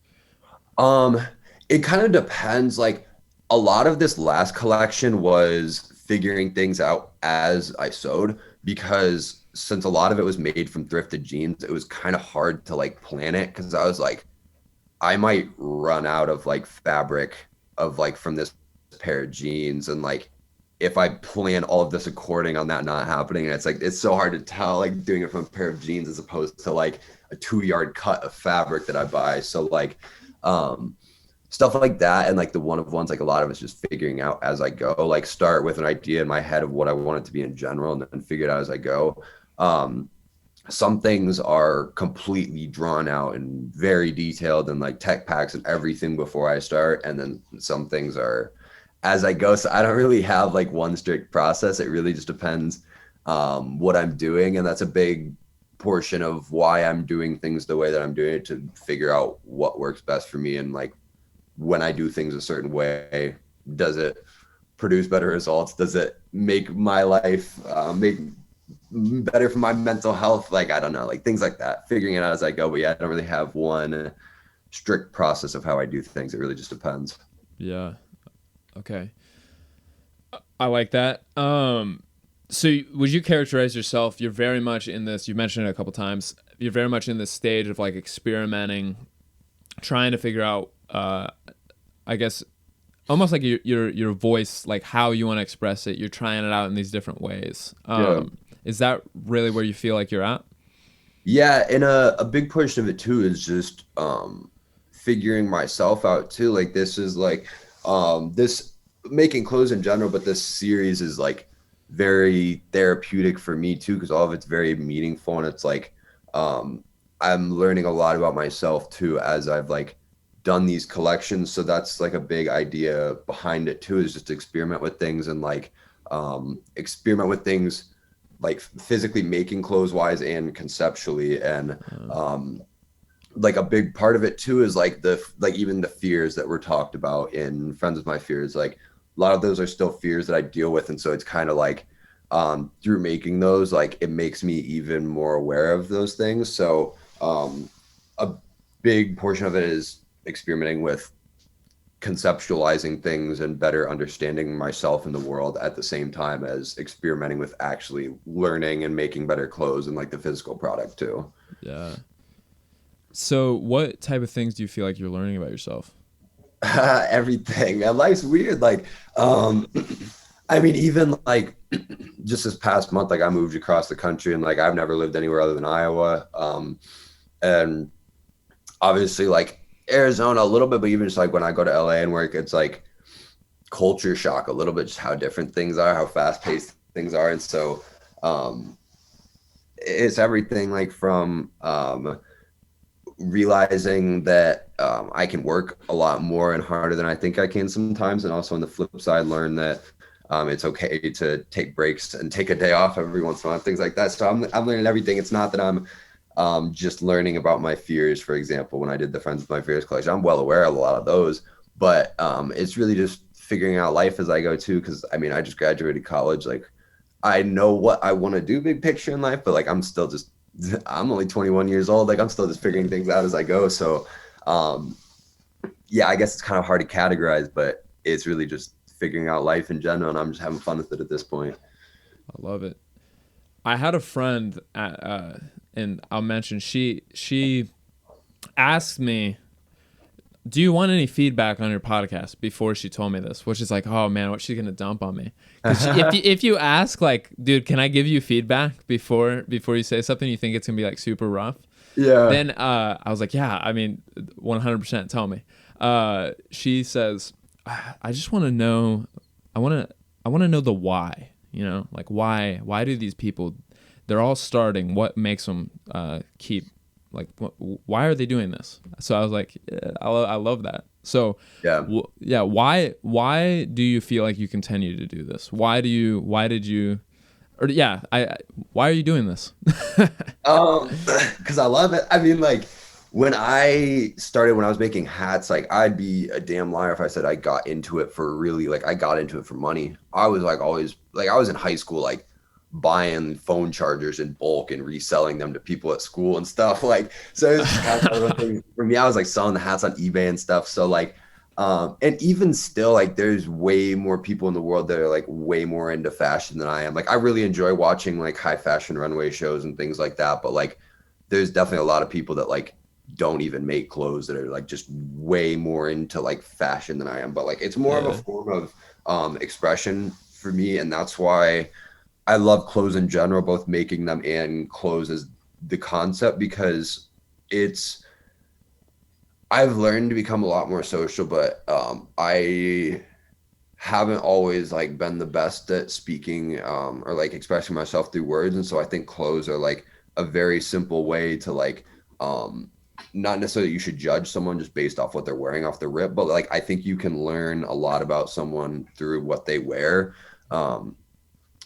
Um, it kind of depends. Like a lot of this last collection was figuring things out as I sewed because since a lot of it was made from thrifted jeans, it was kind of hard to like plan it because I was like, I might run out of like fabric of like from this pair of jeans and like if I plan all of this according on that not happening, and it's like it's so hard to tell like doing it from a pair of jeans as opposed to like a 2 yard cut of fabric that I buy. So like um stuff like that and like the one of ones, like a lot of it's just figuring out as I go, like start with an idea in my head of what I want it to be in general and then figure it out as I go. um some things are completely drawn out and very detailed and like tech packs and everything before I start. And then some things are as I go. So I don't really have like one strict process. It really just depends what I'm doing. And that's a big portion of why I'm doing things the way that I'm doing it to figure out what works best for me. And like when I do things a certain way, does it produce better results? Does it make my life make better for my mental health? Like I don't know, like things like that, figuring it out as I go. But yeah, I don't really have one strict process of how I do things. It really just depends.
Yeah. Okay. I like that. So would you characterize yourself? You're very much in this. You mentioned it a couple times. You're very much in this stage of like experimenting, trying to figure out. I guess almost like your voice, like how you want to express it. You're trying it out in these different ways.
Yeah.
Is that really where you feel like you're at?
Yeah, and a big portion of it too is just figuring myself out too. Like this is like this making clothes in general, but this series is like very therapeutic for me too because all of it's very meaningful and it's like I'm learning a lot about myself too as I've like done these collections. So that's like a big idea behind it too, is just to experiment with things and like experiment with things like physically making clothes wise and conceptually. And like a big part of it too is like the like even the fears that were talked about in Friends with My Fears, like a lot of those are still fears that I deal with. And so it's kind of like through making those, like it makes me even more aware of those things. So a big portion of it is experimenting with conceptualizing things and better understanding myself in the world at the same time as experimenting with actually learning and making better clothes and like the physical product too.
Yeah. So what type of things do you feel like you're learning about yourself?
Everything, man. Life's weird. Like, I mean, even like just this past month, like I moved across the country and like I've never lived anywhere other than Iowa. And obviously like Arizona a little bit, but even just like when I go to LA and work, it's like culture shock a little bit, just how different things are, how fast paced things are. And so it's everything like from realizing that I can work a lot more and harder than I think I can sometimes. And also on the flip side, learn that it's okay to take breaks and take a day off every once in a while, things like that. So I'm learning everything. It's not that I'm just learning about my fears. For example, when I did the Friends with My Fears collection, I'm well aware of a lot of those, but it's really just figuring out life as I go too. Cause I mean, I just graduated college. Like I know what I want to do big picture in life, but like, I'm only 21 years old. Like I'm still just figuring things out as I go. So yeah, I guess it's kind of hard to categorize, but it's really just figuring out life in general. And I'm just having fun with it at this point.
I love it. I had a friend and I'll mention she asked me, do you want any feedback on your podcast, before she told me this, which is like, oh man, what's she gonna dump on me? If you ask like, dude, can I give you feedback before you say something, you think it's gonna be like super rough?
Yeah.
Then I was like, yeah, I mean, 100% tell me. She says, I just want to know, I want to know the why, you know, like why do these people, they're all starting, what makes them keep, like, why are they doing this? So I was like, yeah, I love that. So yeah, why do you feel like you continue to do this? Why are you doing this?
Because I love it. I mean, like when I was making hats, like I'd be a damn liar if I said I got into it for money. I was like always, like I was in high school, like buying phone chargers in bulk and reselling them to people at school and stuff. Like, so it's kind of a thing for me. I was like selling the hats on eBay and stuff. So like, and even still, like there's way more people in the world that are like way more into fashion than I am. Like I really enjoy watching like high fashion runway shows and things like that. But like, there's definitely a lot of people that like don't even make clothes that are like just way more into like fashion than I am. But like, it's more of a form of expression for me. And that's why I love clothes in general, both making them and clothes as the concept, because I've learned to become a lot more social, but I haven't always like been the best at speaking or like expressing myself through words. And so I think clothes are like a very simple way to like not necessarily you should judge someone just based off what they're wearing off the rip, but like I think you can learn a lot about someone through what they wear.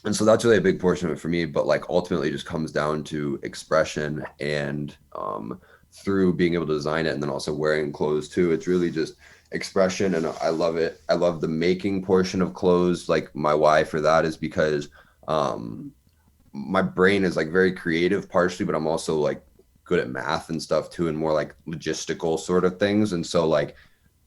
And so that's really a big portion of it for me, but like ultimately it just comes down to expression and through being able to design it and then also wearing clothes too. It's really just expression and I love it. I love the making portion of clothes. Like my why for that is because my brain is like very creative partially, but I'm also like good at math and stuff too, and more like logistical sort of things. And so like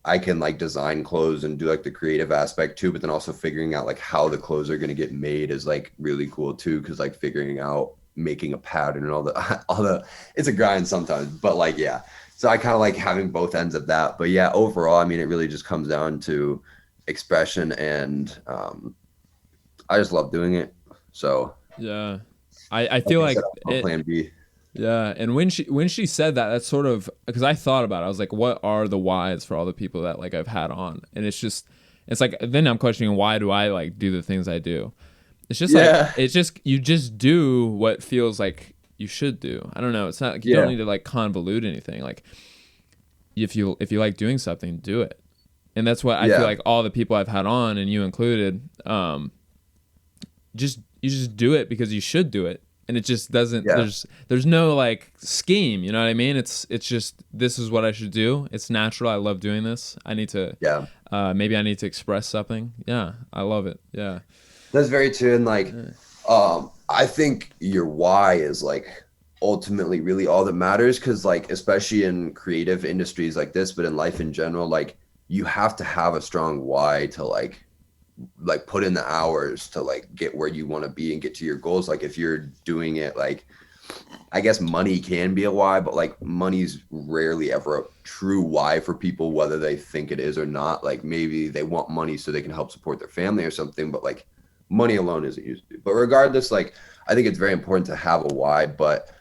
I can like design clothes and do like the creative aspect too, but then also figuring out like how the clothes are going to get made is like really cool too. Cause like figuring out making a pattern and all the, it's a grind sometimes, but like, yeah. So I kind of like having both ends of that, but yeah, overall, I mean, it really just comes down to expression and I just love doing it. So
yeah, I feel like
plan B.
Yeah, and when she said that, that's sort of because I thought about it. I was like, what are the whys for all the people that like I've had on? And it's like then I'm questioning why do I like do the things I do? It's just like it's just you just do what feels like you should do. I don't know. It's not like you don't need to like convolute anything. Like if you like doing something, do it. And that's what I feel like all the people I've had on, and you included, you just do it because you should do it. And it just doesn't, there's no like scheme, you know what I mean? It's just, this is what I should do. It's natural. I love doing this. I need to, maybe I need to express something. Yeah. I love it. Yeah.
That's very true. And like, I think your why is like ultimately really all that matters. Cause like, especially in creative industries like this, but in life in general, like you have to have a strong why to like put in the hours to like get where you want to be and get to your goals. Like if you're doing it like, I guess money can be a why, but like money's rarely ever a true why for people, whether they think it is or not. Like maybe they want money so they can help support their family or something, but like money alone isn't used to. But regardless, like I think it's very important to have a why, but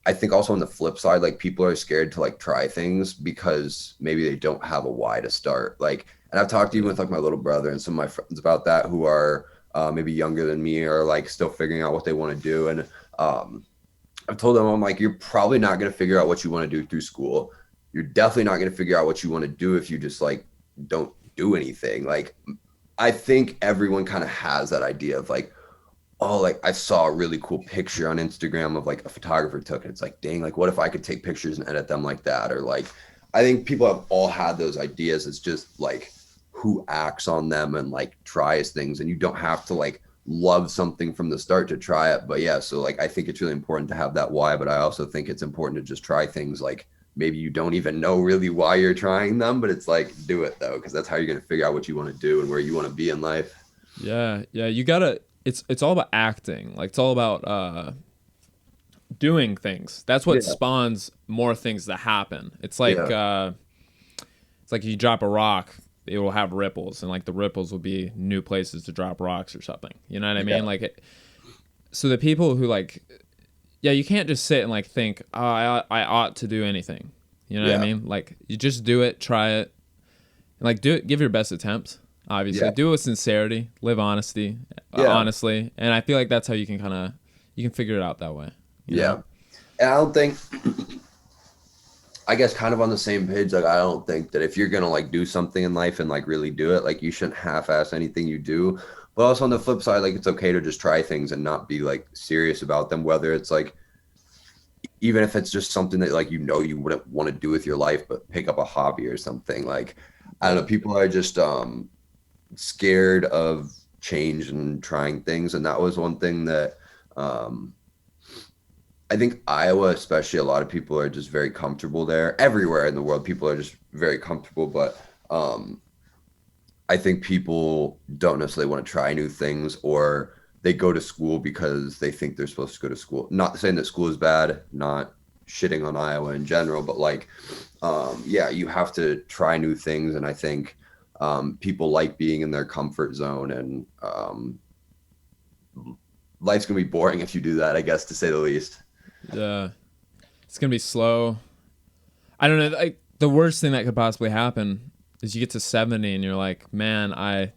I think also on the flip side, like people are scared to like try things because maybe they don't have a why to start. Like, and I've talked even with like my little brother and some of my friends about that who are maybe younger than me or like still figuring out what they want to do. And I've told them, I'm like, you're probably not going to figure out what you want to do through school. You're definitely not going to figure out what you want to do if you just like don't do anything. Like, I think everyone kind of has that idea of like, oh, like I saw a really cool picture on Instagram of like a photographer took it. It's like, dang, like what if I could take pictures and edit them like that? Or like, I think people have all had those ideas. It's just like who acts on them and like tries things. And you don't have to like love something from the start to try it. But yeah, so like I think it's really important to have that why, but I also think it's important to just try things like maybe you don't even know really why you're trying them, but it's like do it though, because that's how you're going to figure out what you want to do and where you want to be in life.
Yeah, yeah, you gotta. It's all about acting. Like it's all about doing things. That's what
Yeah.
spawns more things to happen.
Yeah.
It's like if you drop a rock, it will have ripples, and like the ripples will be new places to drop rocks or something. You know what I
Yeah.
mean? Like, so the people who like, yeah, you can't just sit and like think, oh, I ought to do anything. You know what I
Yeah.
mean? Like, you just do it, try it, and like do it, give your best attempt. Obviously,
Yeah.
do it with sincerity, live
Yeah.
honestly, and I feel like that's how you can you can figure it out that way. You know?
Yeah. And I don't think, I guess kind of on the same page, like I don't think that if you're gonna like do something in life and like really do it, like you shouldn't half-ass anything you do. But also on the flip side, like it's okay to just try things and not be like serious about them, whether it's like even if it's just something that like you wouldn't want to do with your life, but pick up a hobby or something. Like I don't know,
Yeah.
people are just scared of change and trying things. And that was one thing that um I think Iowa, especially, a lot of people are just very comfortable there. Everywhere in the world, people are just very comfortable. But I think people don't necessarily want to try new things, or they go to school because they think they're supposed to go to school. Not saying that school is bad, not shitting on Iowa in general, but like, yeah, you have to try new things. And I think people like being in their comfort zone, and life's going to be boring if you do that, I guess, to say the least.
Yeah, it's gonna be slow. I don't know. Like the worst thing that could possibly happen is you get to 70 and you're like, man, I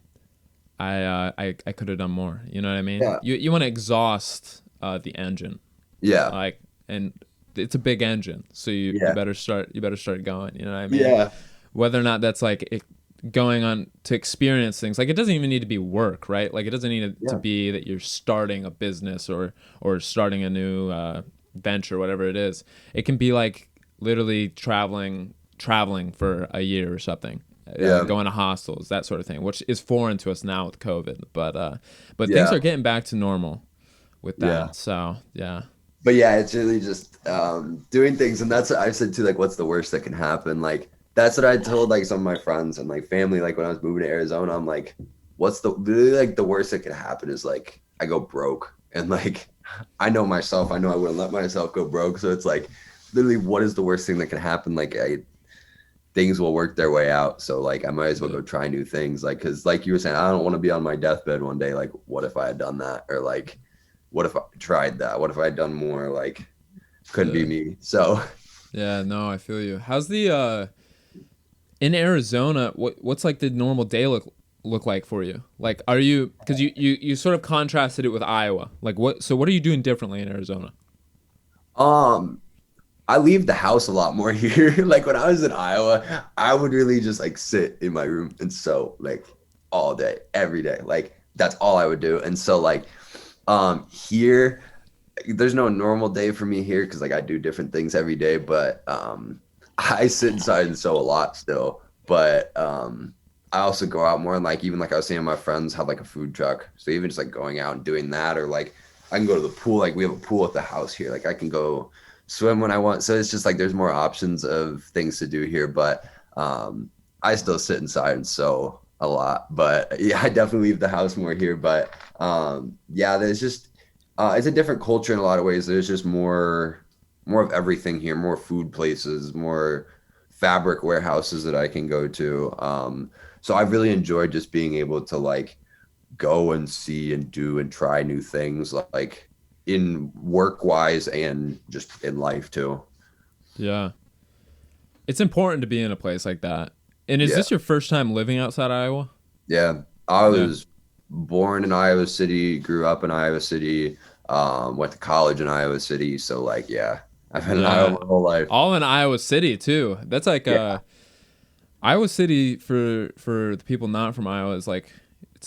could have done more. You know what I mean?
Yeah.
You want to exhaust the engine,
Yeah.
like, and it's a big engine, so
Yeah.
you better start going. You know what I mean?
Yeah.
Whether or not that's like going on to experience things, like it doesn't even need to be work, right? Like it doesn't need to
Yeah.
be that you're starting a business or starting a new venture, whatever it is. It can be like literally traveling for a year or something,
Yeah.
going to hostels, that sort of thing, which is foreign to us now with COVID. But things
Yeah.
are getting back to normal with
Yeah.
that. So yeah,
But yeah, it's really just doing things. And that's what I said too, like, what's the worst that can happen? Like, that's what I told like some of my friends and like family, like when I was moving to Arizona, I'm like, what's the really like the worst that could happen is like I go broke. And like I know myself, I know I wouldn't let myself go broke. So it's like literally what is the worst thing that can happen? Like things will work their way out. So like I might as well
yeah,
go try new things. Like because like you were saying, I don't want to be on my deathbed one day. Like what if I had done that? Or like what if I tried that? What if I had done more? Like couldn't be
yeah,
me. So
yeah. No, I feel you. How's the in Arizona, what's like the normal day look like for you? Like, are you, because you sort of contrasted it with Iowa. Like, what are you doing differently in Arizona?
um I leave the house a lot more here. Like when I was in Iowa, I would really just like sit in my room and sew like all day, every day. Like that's all I would do. And so like here there's no normal day for me here because like I do different things every day, but I sit inside and sew a lot still. But I also go out more and like even like I was saying my friends have like a food truck. So even just like going out and doing that or like I can go to the pool, like we have a pool at the house here. Like I can go swim when I want. So it's just like there's more options of things to do here. But I still sit inside and sew a lot, but yeah, I definitely leave the house more here. But yeah, there's just it's a different culture in a lot of ways. There's just more of everything here, more food places, more fabric warehouses that I can go to. So I've really enjoyed just being able to like go and see and do and try new things like in work wise and just in life too.
Yeah. It's important to be in a place like that. And is
Yeah.
this your first time living outside Iowa?
Yeah. I
Yeah.
was born in Iowa City, grew up in Iowa City, went to college in Iowa City. So like, yeah, I've been in Iowa
Yeah.
my whole life.
All in Iowa City too. That's like
Yeah.
Iowa City for the people not from Iowa is like it's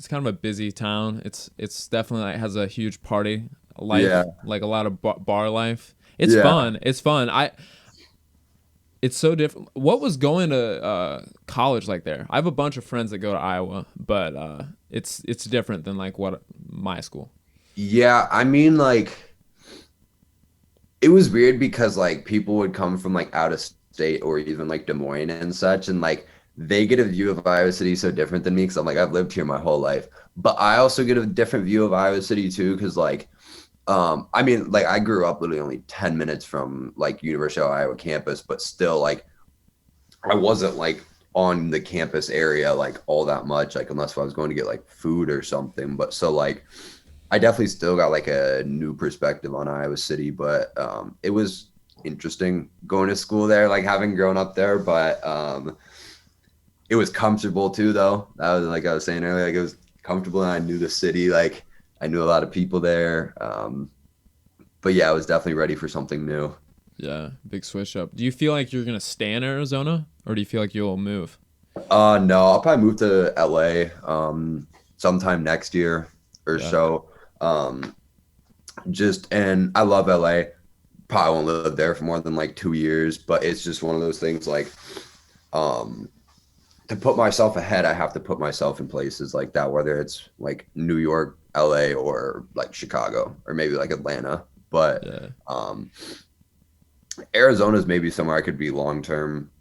kind of a busy town. It's definitely like has a huge party
Yeah.
life, like a lot of bar life. It's
Yeah.
fun. It's fun. It's so different. What was going to college like there? I have a bunch of friends that go to Iowa, but it's different than like what my school.
Yeah. I mean, like, it was weird because like people would come from like out of state or even like Des Moines and such, and like they get a view of Iowa City so different than me because I'm like I've lived here my whole life, but I also get a different view of Iowa City too because like I mean like I grew up literally only 10 minutes from like University of Iowa campus, but still like I wasn't like on the campus area like all that much like unless I was going to get like food or something, but so like I definitely still got like a new perspective on Iowa City, but it was interesting going to school there, like having grown up there. But it was comfortable too, though. That was like I was saying earlier, like it was comfortable, and I knew the city, like I knew a lot of people there. But yeah, I was definitely ready for something new.
Yeah, big switch up. Do you feel like you're gonna stay in Arizona, or do you feel like you'll move?
No, I'll probably move to LA sometime next year or
Yeah,
so. Just and I love LA. Probably won't live there for more than like 2 years, but it's just one of those things like um to put myself ahead, I have to put myself in places like that, whether it's like New York, LA, or like Chicago, or maybe like Atlanta. But
yeah,
um Arizona is maybe somewhere I could be long term,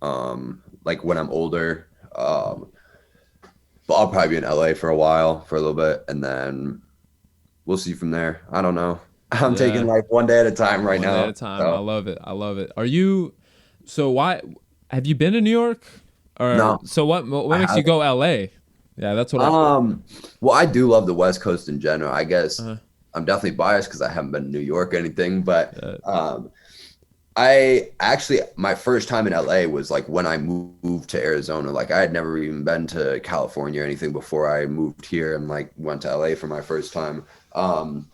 like when I'm older. But I'll probably be in LA for a while, for a little bit, and then we'll see from there. I don't know. I'm taking
yeah.
life one day at a time right
One day at
now.
a time. I
So
love it. I love it. Are you? So why have you been to New York? Or
no,
so what
I
makes you
haven't.
go LA? Yeah, that's what I.
Well, I do love the West Coast in general. I guess
Uh,
I'm definitely biased because I haven't been to New York or anything, but
uh,
I actually my first time in LA was like when I moved to Arizona. Like I had never even been to California or anything before I moved here and like went to LA for my first time. Um,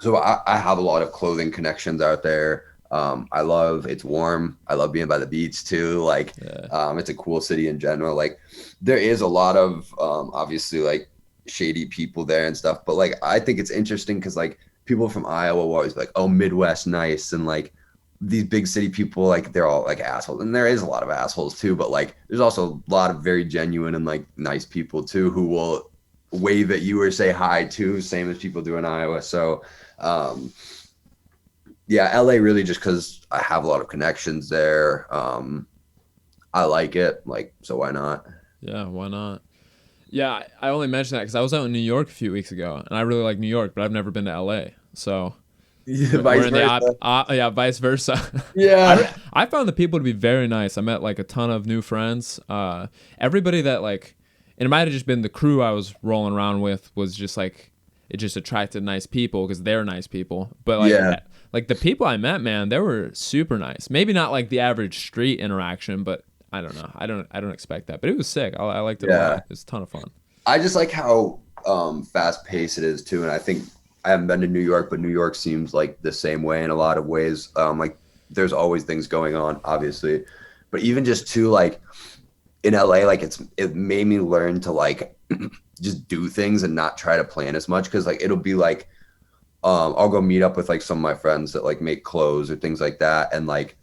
so I have a lot of clothing connections out there. I love it's warm. I love being by the beach too. Like
yeah,
it's a cool city in general. Like there is a lot of obviously like shady people there and stuff, but like I think it's interesting because like people from Iowa will always be like, oh, Midwest nice, and like these big city people like they're all like assholes, and there is a lot of assholes too, but like there's also a lot of very genuine and like nice people too who will wave at you or say hi too, same as people do in Iowa. So um, yeah, LA really just because I have a lot of connections there. I like it, like so why not?
yeah. Why not? Yeah, I only mentioned that because I was out in New York a few weeks ago, and I really like New York, but I've never been to LA. So we're
Vice
in the
versa.
yeah, vice versa.
Yeah,
I found the people to be very nice. I met like a ton of new friends. Everybody that like, and it might have just been the crew I was rolling around with was just like it just attracted nice people because they're nice people. But
yeah,
like the people I met, man, they were super nice. Maybe not like the average street interaction, but I don't know. I don't expect that, but it was sick. I liked it a lot.
yeah.
It was a ton of fun.
I just like how fast paced it is too, and I think I haven't been to New York, but New York seems like the same way in a lot of ways. Like there's always things going on, obviously, but even just too like in LA, like it made me learn to like just do things and not try to plan as much because like it'll be like I'll go meet up with like some of my friends that like make clothes or things like that, and like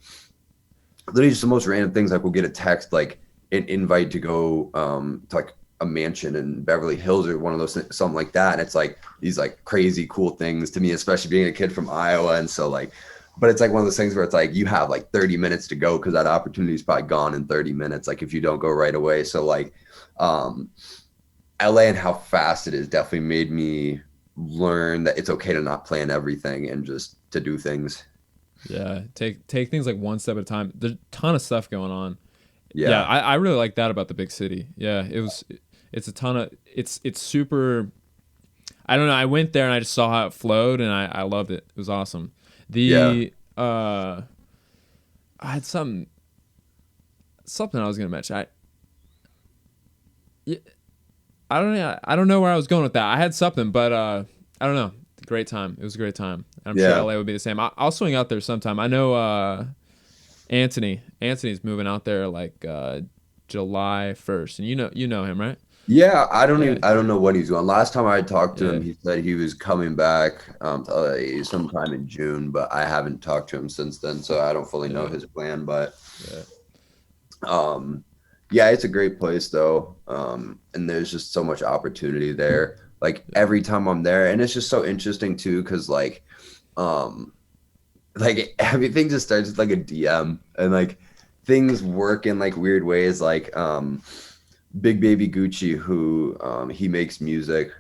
literally just the most random things. Like we'll get a text like an invite to go to like a mansion in Beverly Hills or one of those something like that, and it's like these like crazy cool things to me, especially being a kid from Iowa, and so like but it's like one of those things where it's like you have like 30 minutes to go because that opportunity is probably gone in 30 minutes. Like if you don't go right away. So like LA and how fast it is definitely made me learn that it's okay to not plan everything and just to do things.
Yeah, take things like one step at a time. There's a ton of stuff going on. Yeah,
Yeah.
I really like that about the big city. Yeah, it's a ton of it's super. I don't know. I went there and I just saw how it flowed, and I loved it. It was awesome.
Yeah.
The I had something I was gonna mention. Yeah, I don't know where I was going with that. I had something, but I don't know. Great time. It was a great time. I'm sure
Yeah.
LA would be the same. I'll swing out there sometime. I know Anthony's moving out there like July 1st, and you know him, right?
Yeah,
Yeah.
I don't know what he's doing. Last time I talked to
Yeah.
him, he said he was coming back to LA sometime in June, but I haven't talked to him since then, so I don't fully know
Yeah.
his plan. But
Yeah.
um, yeah, it's a great place though, and there's just so much opportunity there. Like
Yeah.
every time I'm there, and it's just so interesting too, because um, like everything just starts with like a DM, and like things work in like weird ways, like Big Baby Gucci, who he makes music.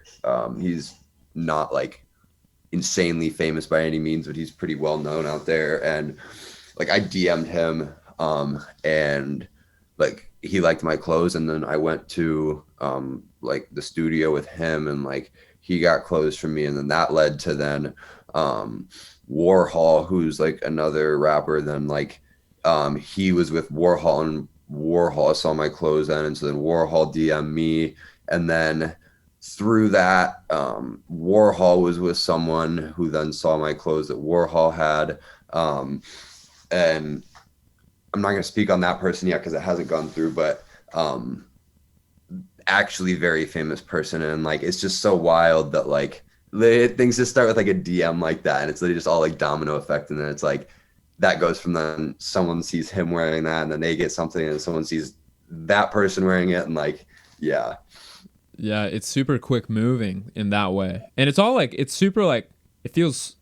He's not like insanely famous by any means, but he's pretty well known out there. And like I DM'd him, and like he liked my clothes, and then I went to like the studio with him, and like he got clothes from me, and then that led to then um, Warhol, who's like another rapper. Then like he was with Warhol, and Warhol saw my clothes then, and so then Warhol DM'd me, and then through that, Warhol was with someone who then saw my clothes that Warhol had, and I'm not going to speak on that person yet because it hasn't gone through, but actually very famous person, and like it's just so wild that like things just start with like a DM like that, and it's literally just all like domino effect, and then it's like that goes from then someone sees him wearing that, and then they get something, and someone sees that person wearing it, and like yeah,
Yeah, it's super quick moving in that way. And it's all like it's super like it feels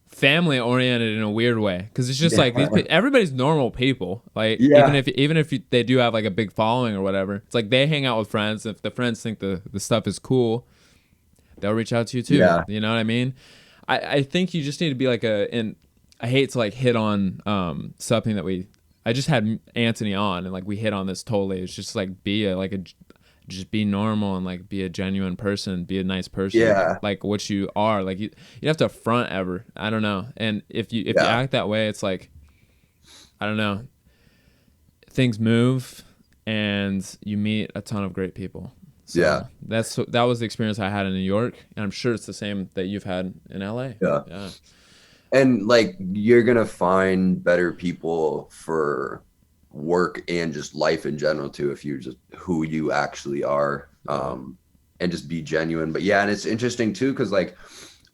family oriented in a weird way cuz it's just like
yeah,
everybody's normal people. Like
yeah,
even if they do have like a big following or whatever. It's like they hang out with friends. If the friends think the stuff is cool, they'll reach out to you too.
yeah,
You know what I mean? I think you just need to be like and I hate to like hit on something that I just had Anthony on and like we hit on this totally. It's just like just be normal and like be a genuine person, be a nice person,
yeah,
like what you are. Like you have to front ever. I don't know. And if you
yeah,
act that way, it's like I don't know. Things move and you meet a ton of great people.
yeah,
So that was the experience I had in New York, and I'm sure it's the same that you've had in LA.
yeah.
Yeah.
And like you're gonna find better people for work and just life in general too if you just who you actually are,
Yeah.
and just be genuine. But yeah, and it's interesting too because like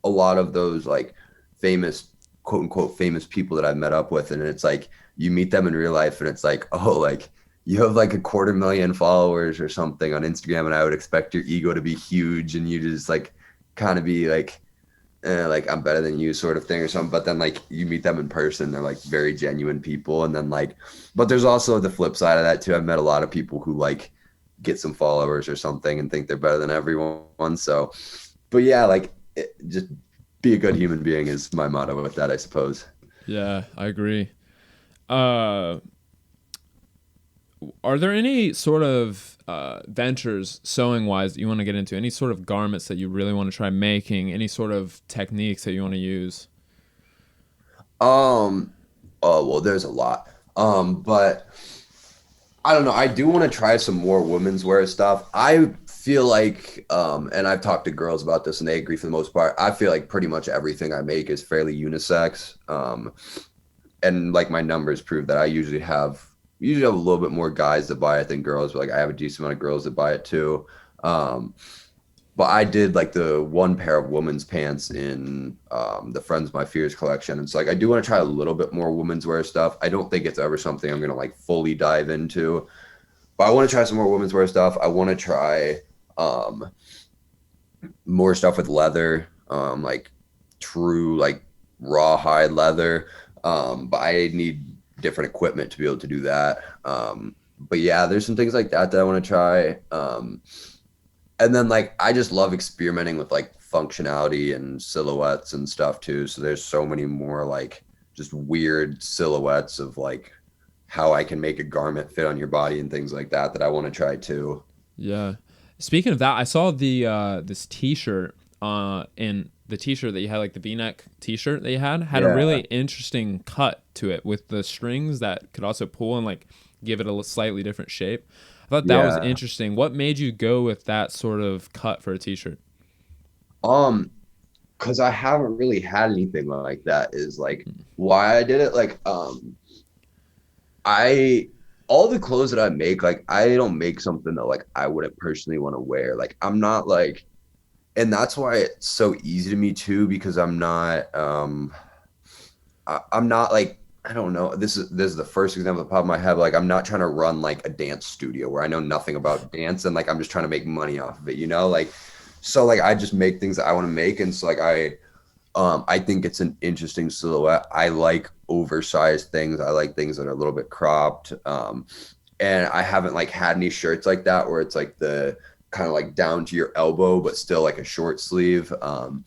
a lot of those like famous quote unquote famous people that I've met up with, and it's like you meet them in real life and it's like, oh, like you have like a 250,000 followers or something on Instagram, and I would expect your ego to be huge, and you just like kind of be like I'm better than you sort of thing or something. But then like you meet them in person, they're like very genuine people. And then like, but there's also the flip side of that too. I've met a lot of people who like get some followers or something and think they're better than everyone. So, but yeah, like just be a good human being is my motto with that, I suppose.
Yeah, I agree. Uh Are there any sort of ventures sewing wise that you want to get into? Any sort of garments that you really want to try making? Any sort of techniques that you want to use?
Um, oh, well, there's a lot. But I don't know. I do want to try some more women's wear stuff. I feel like, and I've talked to girls about this and they agree for the most part. I feel like pretty much everything I make is fairly unisex. And like my numbers prove that I usually have a little bit more guys that buy it than girls, but like I have a decent amount of girls that buy it too. Um, but I did like the one pair of women's pants in the Friends My Fears collection. And so like I do want to try a little bit more women's wear stuff. I don't think it's ever something I'm gonna like fully dive into, but I want to try some more women's wear stuff. I want to try um, more stuff with leather, like true like rawhide leather. But I need different equipment to be able to do that. But yeah, there's some things like that I want to try. And then like I just love experimenting with like functionality and silhouettes and stuff too. So there's so many more like just weird silhouettes of like how I can make a garment fit on your body and things like that I want to try too.
Yeah. Speaking of that, I saw this T-shirt. And the T-shirt that you had, like the V-neck T-shirt that you had a
Yeah.
really interesting cut to it with the strings that could also pull and like give it a slightly different shape. I thought that was
Yeah.
interesting. What made you go with that sort of cut for a T-shirt?
Um, because I haven't really had anything like that is like why I did it. Like, I all the clothes that I make, like I don't make something that like I wouldn't personally want to wear. Like I'm not like, and that's why it's so easy to me too, because I'm not like I don't know. This is the first example that popped in my head. Like I'm not trying to run like a dance studio where I know nothing about dance and like I'm just trying to make money off of it, you know? Like so like I just make things that I want to make. And so like I think it's an interesting silhouette. I like oversized things. I like things that are a little bit cropped. And I haven't like had any shirts like that where it's like the kind of like down to your elbow, but still like a short sleeve. And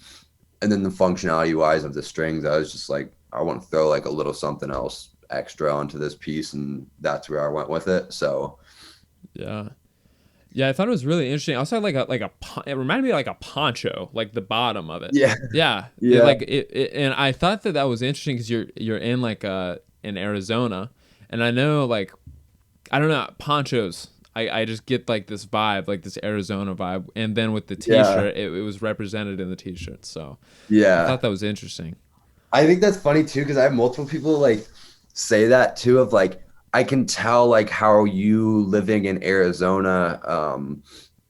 then the functionality wise of the strings, I was just like, I want to throw like a little something else extra onto this piece, and that's where I went with it. So
Yeah. Yeah, I thought it was really interesting. I also had it reminded me of like a poncho, like the bottom of it.
yeah,
Yeah,
yeah,
and I thought that was interesting because you're in like in Arizona, and I know like I don't know ponchos. I just get like this vibe, like this Arizona vibe, and then with the
yeah,
T-shirt, it was represented in the T-shirt. So I
yeah.
thought that was interesting.
I think that's funny too because I have multiple people like say that too of like I can tell like how you living in Arizona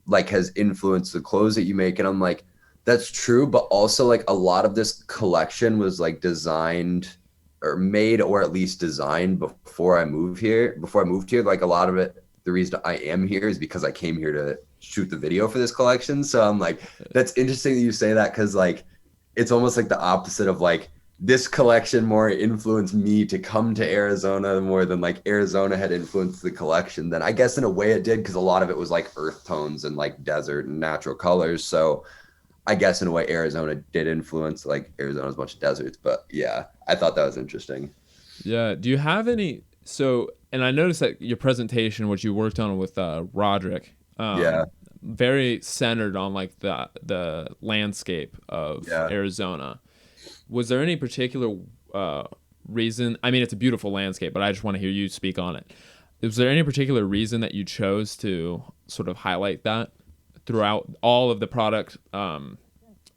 like has influenced the clothes that you make, and I'm like that's true, but also like a lot of this collection was like designed or made or at least designed before I moved here. Like a lot of it, the reason I am here is because I came here to shoot the video for this collection. So I'm like that's interesting that you say that because like it's almost like the opposite of like this collection more influenced me to come to Arizona more than like Arizona had influenced the collection. Then I guess in a way it did because a lot of it was like earth tones and like desert and natural colors. So I guess in a way Arizona did influence like Arizona's a bunch of deserts. But yeah, I thought that was interesting.
Yeah. Do you have any? So, and I noticed that your presentation, which you worked on with Roderick,
Yeah,
very centered on like the landscape of
yeah.
Arizona. Was there any particular uh, reason? I mean, it's a beautiful landscape, but I just want to hear you speak on it. Was there any particular reason that you chose to sort of highlight that throughout all of the product,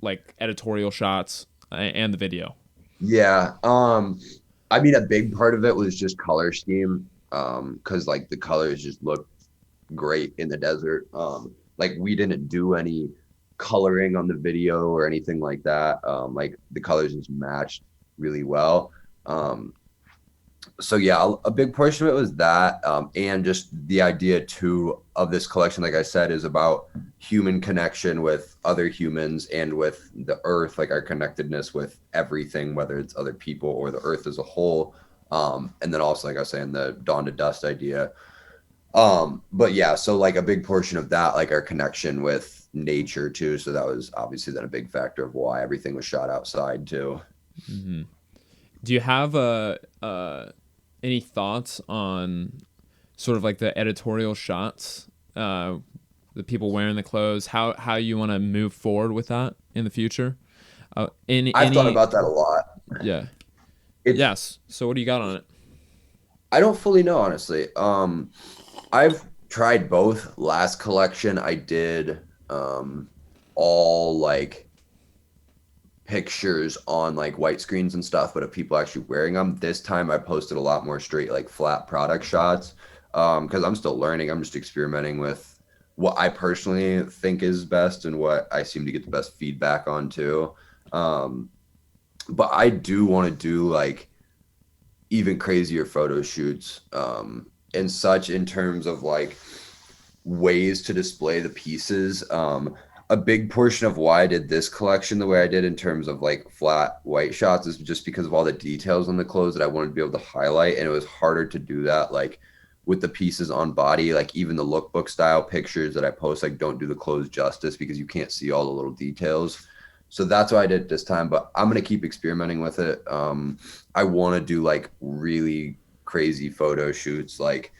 like editorial shots and the video?
Yeah. I mean a big part of it was just color scheme. Because like the colors just look great in the desert. Like we didn't do any coloring on the video or anything like that. Like the colors just matched really well. So yeah, a big portion of it was that, and just the idea too of this collection, like I said, is about human connection with other humans and with the earth, like our connectedness with everything, whether it's other people or the earth as a whole. And then also, like I was saying, the dawn to dust idea. But yeah, so like a big portion of that, like our connection with nature too. So that was obviously then a big factor of why everything was shot outside too.
Hmm. Do you have any thoughts on sort of like the editorial shots, the people wearing the clothes, how you want to move forward with that in the future?
I've thought
Any
about that a lot.
Yeah.
It's
Yes. So what do you got on it?
I don't fully know honestly. I've tried both. Last collection I did all like pictures on like white screens and stuff, but of people actually wearing them. This time I posted a lot more straight like flat product shots because I'm still learning. I'm just experimenting with what I personally think is best and what I seem to get the best feedback on too. Um, but I do want to do like even crazier photo shoots and such in terms of like ways to display the pieces. a big portion of why I did this collection the way I did in terms of like flat white shots is just because of all the details on the clothes that I wanted to be able to highlight. And it was harder to do that like with the pieces on body, like even the lookbook style pictures that I post, like don't do the clothes justice because you can't see all the little details. So that's why I did it this time, but I'm going to keep experimenting with it. I want to do like really crazy photo shoots, like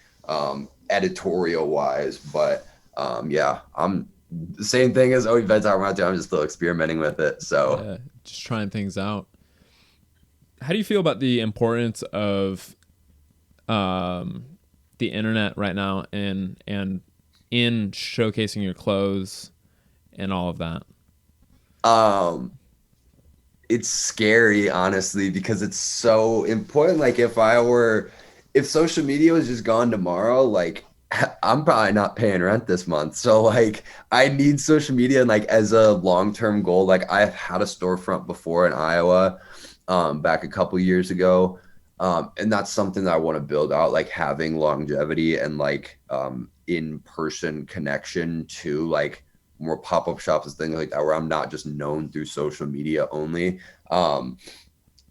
editorial wise, but yeah, I'm the same thing as always been talking about too. I'm just still experimenting with it. So
Yeah, just trying things out. How do you feel about the importance of the internet right now and in showcasing your clothes and all of that?
um it's scary honestly because it's so important. Like if social media was just gone tomorrow, like I'm probably not paying rent this month. So like I need social media and like as a long-term goal, like I've had a storefront before in Iowa back a couple years ago. And that's something that I want to build out, like having longevity and like in-person connection to like more pop-up shops and things like that where I'm not just known through social media only. Um,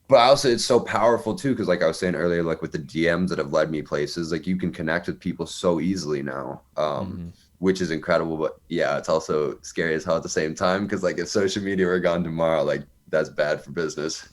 but also it's so powerful too, because like I was saying earlier, like with the DMs that have led me places, like you can connect with people so easily now,
Mm-hmm.
which is incredible. But yeah, it's also scary as hell at the same time because like if social media were gone tomorrow, like that's bad for business.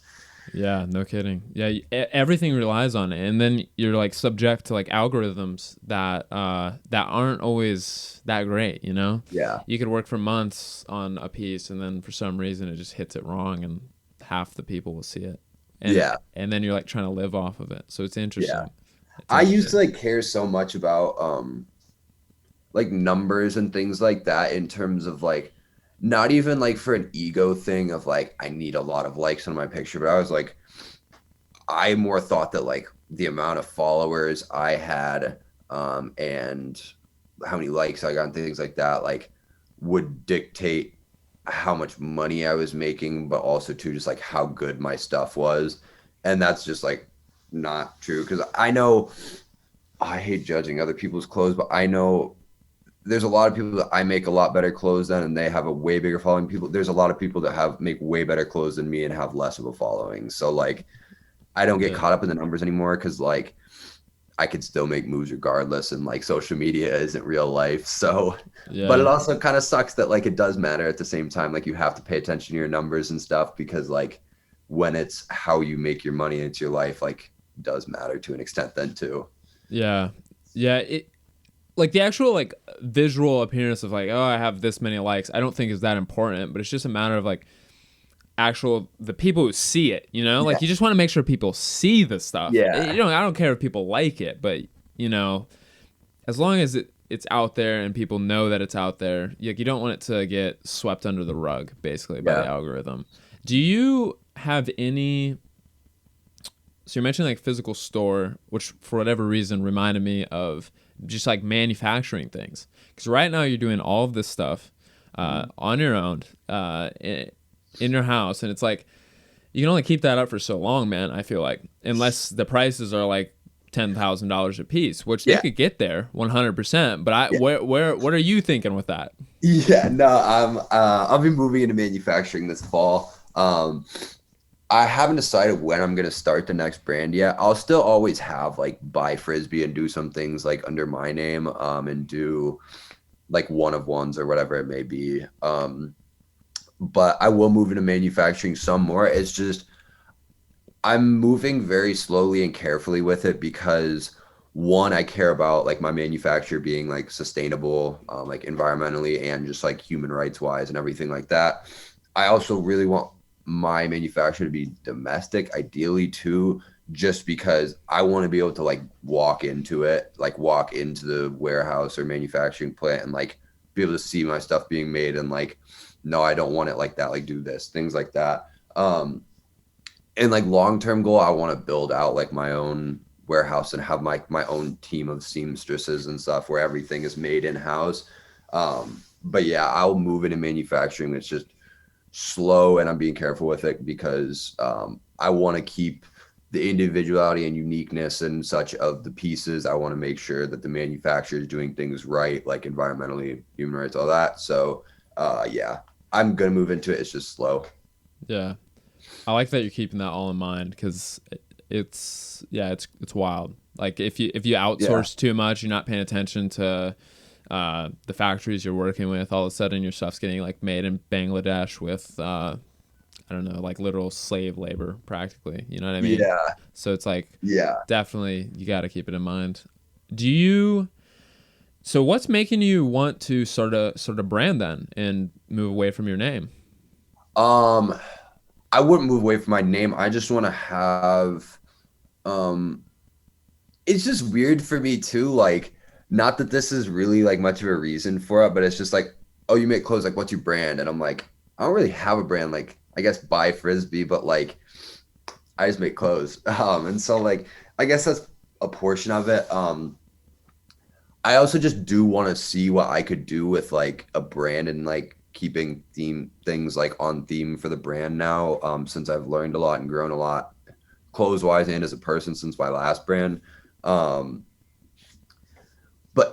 Yeah, no kidding. Yeah, everything relies on it, and then you're like subject to like algorithms that aren't always that great. You know,
Yeah.
you could work for months on a piece, and then for some reason it just hits it wrong, and half the people will see it,
Yeah.
and then you're like trying to live off of it. So it's
Yeah.
interesting. It's
I used to
interesting.
like care so much about like numbers and things like that in terms of like not even like for an ego thing of like I need a lot of likes on my picture, but I was like I more thought that like the amount of followers I had and how many likes I got and things like that like would dictate how much money I was making, but also too just like how good my stuff was. And that's just like not true because I know I hate judging other people's clothes, but I know there's a lot of people that I make a lot better clothes than, and they have a way bigger following. People, there's a lot of people that have make way better clothes than me and have less of a following. So like, I don't get
Yeah,
caught up in the numbers anymore because like I could still make moves regardless, and like social media isn't real life. So, but it
yeah,
also kind of sucks that like it does matter at the same time. Like you have to pay attention to your numbers and stuff because like when it's how you make your money into your life, like does matter to an extent then too.
yeah, yeah. It like the actual like visual appearance of like, oh, I have this many likes. I don't think is that important, but it's just a matter of like actual the people who see it. You know,
Yeah.
like you just want to make sure people see the stuff. You
Yeah.
know, I don't care if people like it, but you know, as long as it's out there and people know that it's out there, you don't want it to get swept under the rug, basically, by the
Yeah.
algorithm. Do you have any? So you're mentioning like physical store, which for whatever reason reminded me of just like manufacturing things. Because right now you're doing all of this stuff on your own in your house, and it's like you can only keep that up for so long, man. I feel like unless the prices are like $10,000 a piece, which they
Yeah.
could get there 100%. But
Yeah.
where what are you thinking with that?
Yeah, no, I'll be moving into manufacturing this fall. I haven't decided when I'm gonna start the next brand yet. I'll still always have like buy Frisbie and do some things like under my name, and do like one of ones or whatever it may be. But I will move into manufacturing some more. It's just I'm moving very slowly and carefully with it because one, I care about like my manufacturer being like sustainable, like environmentally and just like human rights wise and everything like that. I also really want my manufacturer to be domestic, ideally too, just because I want to be able to like walk into it, like walk into the warehouse or manufacturing plant and like be able to see my stuff being made and like, no, I don't want it like that, like do this, things like that. And like long-term goal, I want to build out like my own warehouse and have my own team of seamstresses and stuff where everything is made in-house. But yeah, I'll move into manufacturing. It's just slow and I'm being careful with it because I want to keep the individuality and uniqueness and such of the pieces. I want to make sure that the manufacturer is doing things right, like environmentally, human rights, all that. So yeah, I'm gonna move into it. It's just slow.
Yeah. I like that you're keeping that all in mind because it's wild. Like if you
Yeah,
outsource too much, you're not paying attention to the factories you're working with. All of a sudden, your stuff's getting like made in Bangladesh with I don't know, like literal slave labor practically. You know what I mean?
yeah,
So it's like
yeah.
definitely you got to keep it in mind. Do you? So what's making you want to sort of brand then and move away from your name?
Um, I wouldn't move away from my name. I just want to have. Um, it's just weird for me too. Like, not that this is really like much of a reason for it, but it's just like, oh, you make clothes. Like, what's your brand? And I'm like, I don't really have a brand. Like, I guess buy Frisbie, but like, I just make clothes. And so like, I guess that's a portion of it. I also just do want to see what I could do with like a brand and like keeping theme things like on theme for the brand now. Since I've learned a lot and grown a lot clothes wise and as a person since my last brand. Um,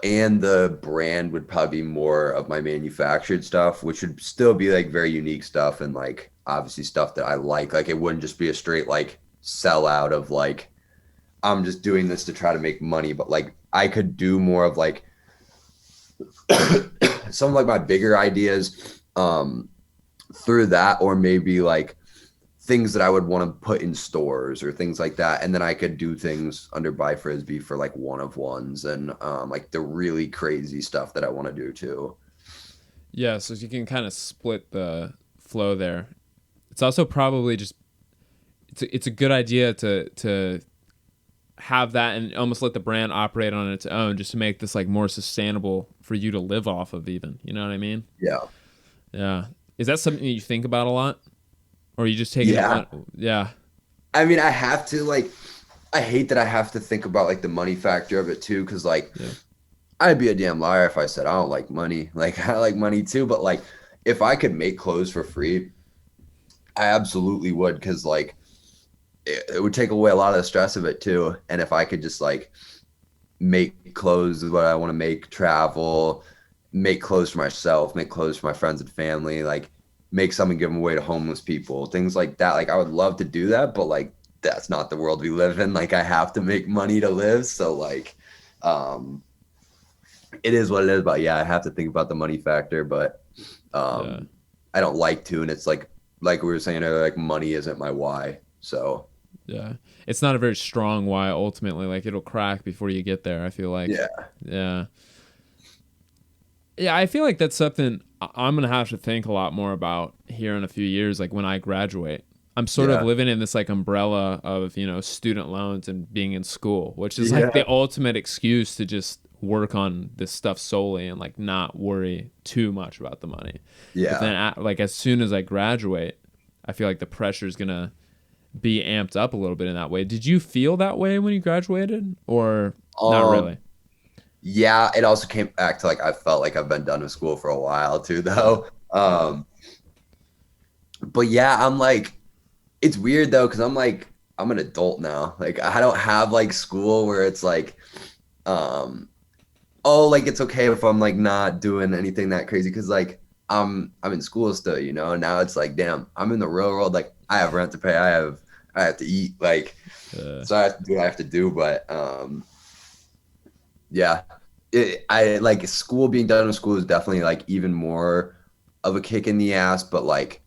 and the brand would probably be more of my manufactured stuff, which would still be like very unique stuff and like obviously stuff that I like. Like it wouldn't just be a straight like sellout of like I'm just doing this to try to make money, but like I could do more of like some of like my bigger ideas through that, or maybe like things that I would want to put in stores or things like that. And then I could do things under Buy Frisbee for like one of ones and like the really crazy stuff that I want to do too.
Yeah, so you can kind of split the flow there. It's also probably just it's a good idea to have that and almost let the brand operate on its own just to make this like more sustainable for you to live off of even. You know what I mean?
Yeah.
Yeah. Is that something that you think about a lot? Or are you just taking it
Yeah.
one yeah.
I mean, I have to like, I hate that I have to think about like the money factor of it too. Cause like
Yeah.
I'd be a damn liar if I said I don't like money. Like I like money too. But like if I could make clothes for free, I absolutely would. Cause like it would take away a lot of the stress of it too. And if I could just like make clothes is what I want to make, travel, make clothes for myself, make clothes for my friends and family, like make some and give them away to homeless people, things like that. Like I would love to do that, but like that's not the world we live in. Like I have to make money to live. So like um it is what it is, but yeah, I have to think about the money factor, but
Yeah.
um I don't like to, and it's like we were saying earlier, like money isn't my why. So
Yeah. It's not a very strong why ultimately. Like it'll crack before you get there, I feel like.
yeah.
Yeah. Yeah, I feel like that's something I'm gonna have to think a lot more about here in a few years, like when I graduate. I'm sort of
Yeah.
living in this like umbrella of, student loans and being in school, which is like
Yeah.
the ultimate excuse to just work on this stuff solely and like not worry too much about the money. But
Yeah.
then like as soon as I graduate, I feel like the pressure is gonna be amped up a little bit in that way. Did you feel that way when you graduated or not
Um
really?
Yeah, it also came back to like I felt like I've been done with school for a while too,
Yeah.
though. But yeah, I'm like, it's weird though, because I'm like, I'm an adult now. Like I don't have like school where it's like, um, oh, like it's okay if I'm like not doing anything that crazy, because like I'm in school still, you know. Now it's like, damn, I'm in the real world. Like I have rent to pay, I have to eat, like
Uh,
so I have to do what I have to do. But yeah, I like school being done with school is definitely like even more of a kick in the ass, but like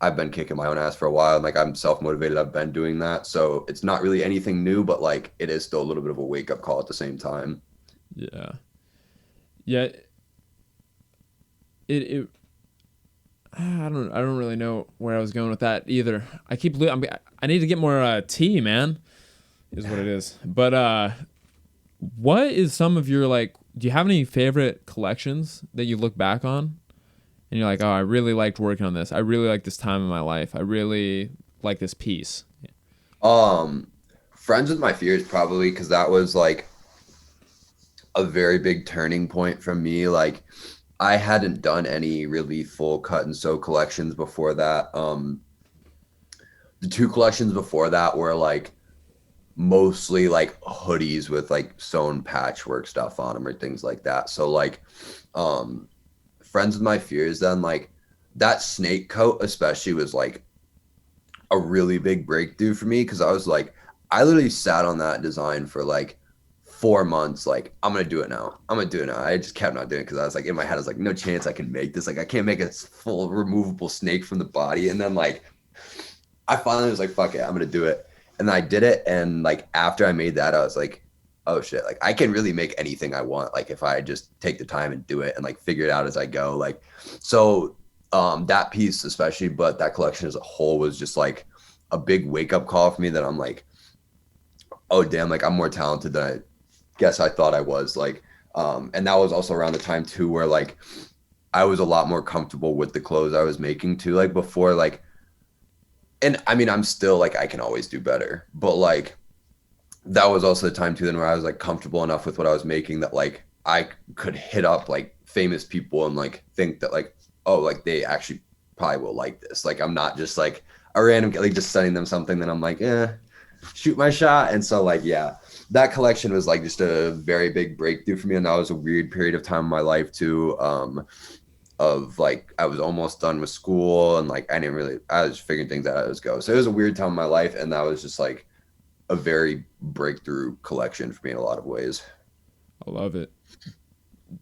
I've been kicking my own ass for a while and like I'm self-motivated. I've been doing that. So it's not really anything new, but like it is still a little bit of a wake up call at the same time.
yeah. Yeah. It I don't really know where I was going with that either. I need to get more tea, man. Is what it is. But what is some of your like? Do you have any favorite collections that you look back on and you're like, oh, I really liked working on this. I really like this time in my life. I really like this piece.
Um, Friends with My Fears probably because that was like a very big turning point for me. Like I hadn't done any really full cut and sew collections before that. The two collections before that were like mostly like hoodies with like sewn patchwork stuff on them or things like that. So like um friends with my fears then, like that snake coat especially was like a really big breakthrough for me because I was like, I literally sat on that design for like 4 months. Like, I'm gonna do it now. I'm gonna do it now. I just kept not doing it because I was like, in my head, I was like, no chance I can make this. Like, I can't make a full removable snake from the body. And then like, I finally was like, fuck it, I'm gonna do it. And then I did it. And like, after I made that, I was like, oh shit, like I can really make anything I want. Like, if I just take the time and do it and like figure it out as I go. Like, so that piece especially, but that collection as a whole was just like a big wake up call for me that I'm like, oh damn, like I'm more talented than I guess I thought I was. Like, and that was also around the time too where like I was a lot more comfortable with the clothes I was making too. Like before, like, and I mean I'm still like I can always do better, but like that was also the time too then where I was like comfortable enough with what I was making that like I could hit up like famous people and like think that like, oh, like they actually probably will like this. Like I'm not just like a random like just sending them something that I'm like, shoot my shot. And so like, yeah, that collection was like just a very big breakthrough for me. And that was a weird period of time in my life too. Of like I was almost done with school and like I was figuring things out as go. So it was a weird time in my life, and that was just like a very breakthrough collection for me in a lot of ways.
I love it.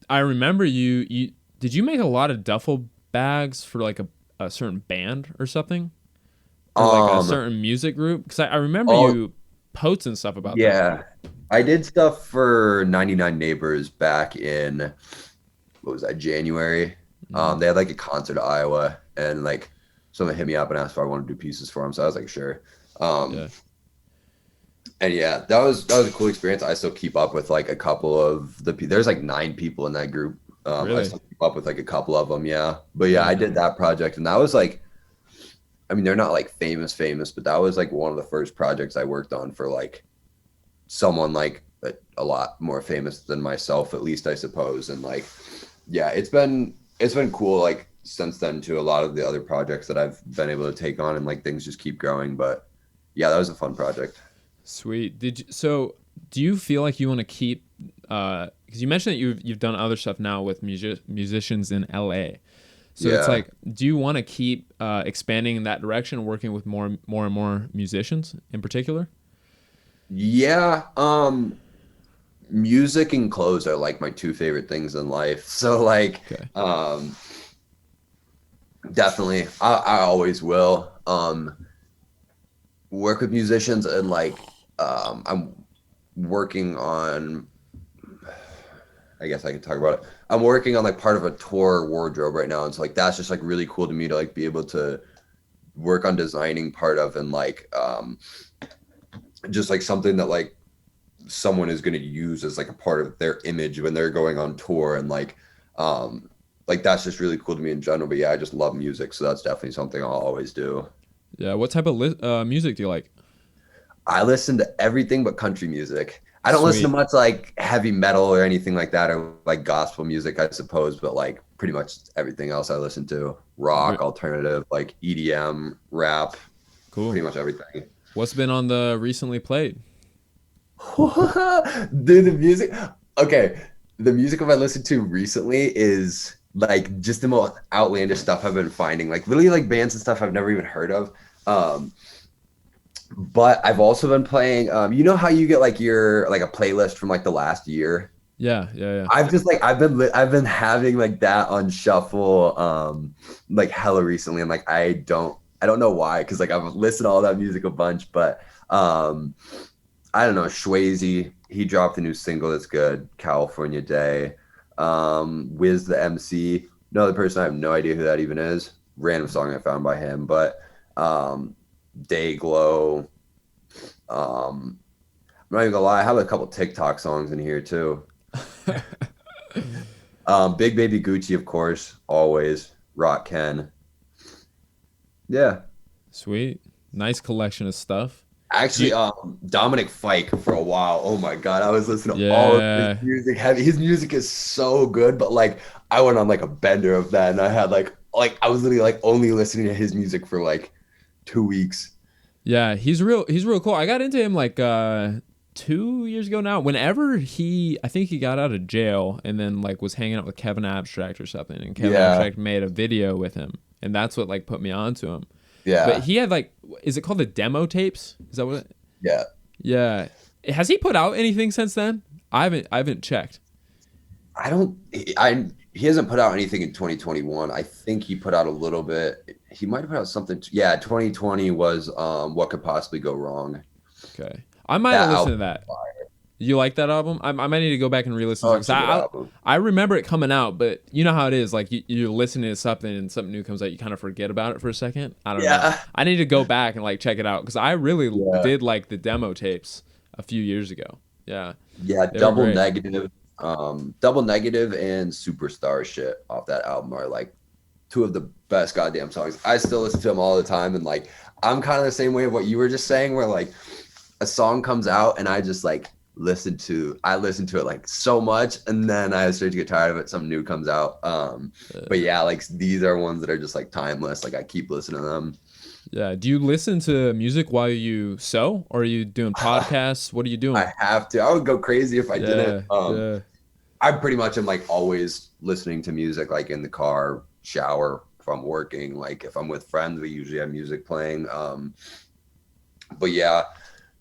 I remember you did you make a lot of duffel bags for like a certain band or something? Or like a certain music group? Because I remember you posts and stuff about that.
Yeah. I did stuff for 99 Neighbors back in, what was that, January? They had like a concert in Iowa, and like someone hit me up and asked if I wanted to do pieces for them. So I was like, sure.
Yeah.
And yeah, that was a cool experience. I still keep up with like a couple of there's like 9 people in that group.
Really?
I still keep up with like a couple of them. Yeah. But yeah, I did that project, and that was like, I mean, they're not like famous, but that was like one of the first projects I worked on for like someone like a lot more famous than myself, at least I suppose. And like, yeah, it's been cool like since then to a lot of the other projects that I've been able to take on, and like things just keep growing. But yeah, that was a fun project.
Sweet. So do you feel like you want to keep, because you mentioned that you've done other stuff now with musicians in LA. So yeah. It's like, do you want to keep expanding in that direction, working with more and more musicians in particular?
Yeah. Music and clothes are like my 2 favorite things in life. So like, okay. Definitely, I always will work with musicians, and like, I'm working on, I guess I can talk about it. I'm working on like part of a tour wardrobe right now. And so like, that's just like really cool to me to like be able to work on designing part of, and like, just like something that like someone is going to use as like a part of their image when they're going on tour. And like that's just really cool to me in general. But yeah, I just love music. So that's definitely something I'll always do.
Yeah. What type of music do you like?
I listen to everything but country music. I don't listen to much like heavy metal or anything like that, or like gospel music, I suppose, but like pretty much everything else I listen to. Rock, alternative, like EDM, rap. Cool. Pretty much everything.
What's been on the recently played?
Dude, the music. Okay. The music I've listened to recently is like just the most outlandish stuff I've been finding. Like literally like bands and stuff I've never even heard of. But I've also been playing, you know how you get like your like a playlist from like the last year?
Yeah.
I've been having like that on shuffle like hella recently, and like I don't know why, because like I've listened to all that music a bunch, but I don't know, Swayze, he dropped a new single that's good, California Day. Wiz the MC, another person I have no idea who that even is. Random song I found by him, but Dayglow. I'm not even gonna lie, I have a couple TikTok songs in here too. Big Baby Gucci, of course, always. Rock Ken. Yeah.
Sweet. Nice collection of stuff.
Actually, Dominic Fike for a while. Oh my God, I was listening to all of his music. His music is so good, but like I went on like a bender of that, and I had like I was literally like only listening to his music for like 2 weeks.
Yeah, he's real cool. I got into him like 2 years ago now. Whenever I think he got out of jail and then like was hanging out with Kevin Abstract or something, and Kevin Abstract made a video with him, and that's what like put me onto him.
Yeah.
But he had like, is it called the demo tapes? Is that what?
Yeah.
Yeah. Has he put out anything since then? I haven't checked.
He hasn't put out anything in 2021. I think he put out a little bit. He might have put out something. 2020 was What Could Possibly Go Wrong.
Okay. I might have listened to that. You like that album? I might need to go back and re-listen to it. I remember it coming out, but you know how it is. Like you're listening to something and something new comes out, you kind of forget about it for a second. I don't know. I need to go back and like check it out because I really did like the demo tapes a few years ago. Yeah.
Yeah. Double Negative and Superstar shit off that album are like two of the best goddamn songs. I still listen to them all the time, and like I'm kind of the same way of what you were just saying, where like a song comes out and I just like listen to it like so much, and then I start to get tired of it, something new comes out. But yeah, like these are ones that are just like timeless, like I keep listening to them.
Yeah. Do you listen to music while you sew, or are you doing podcasts? What are you doing?
I have to. I would go crazy if I didn't. I pretty much am like always listening to music, like in the car, shower, if I'm working, like if I'm with friends, we usually have music playing. But yeah,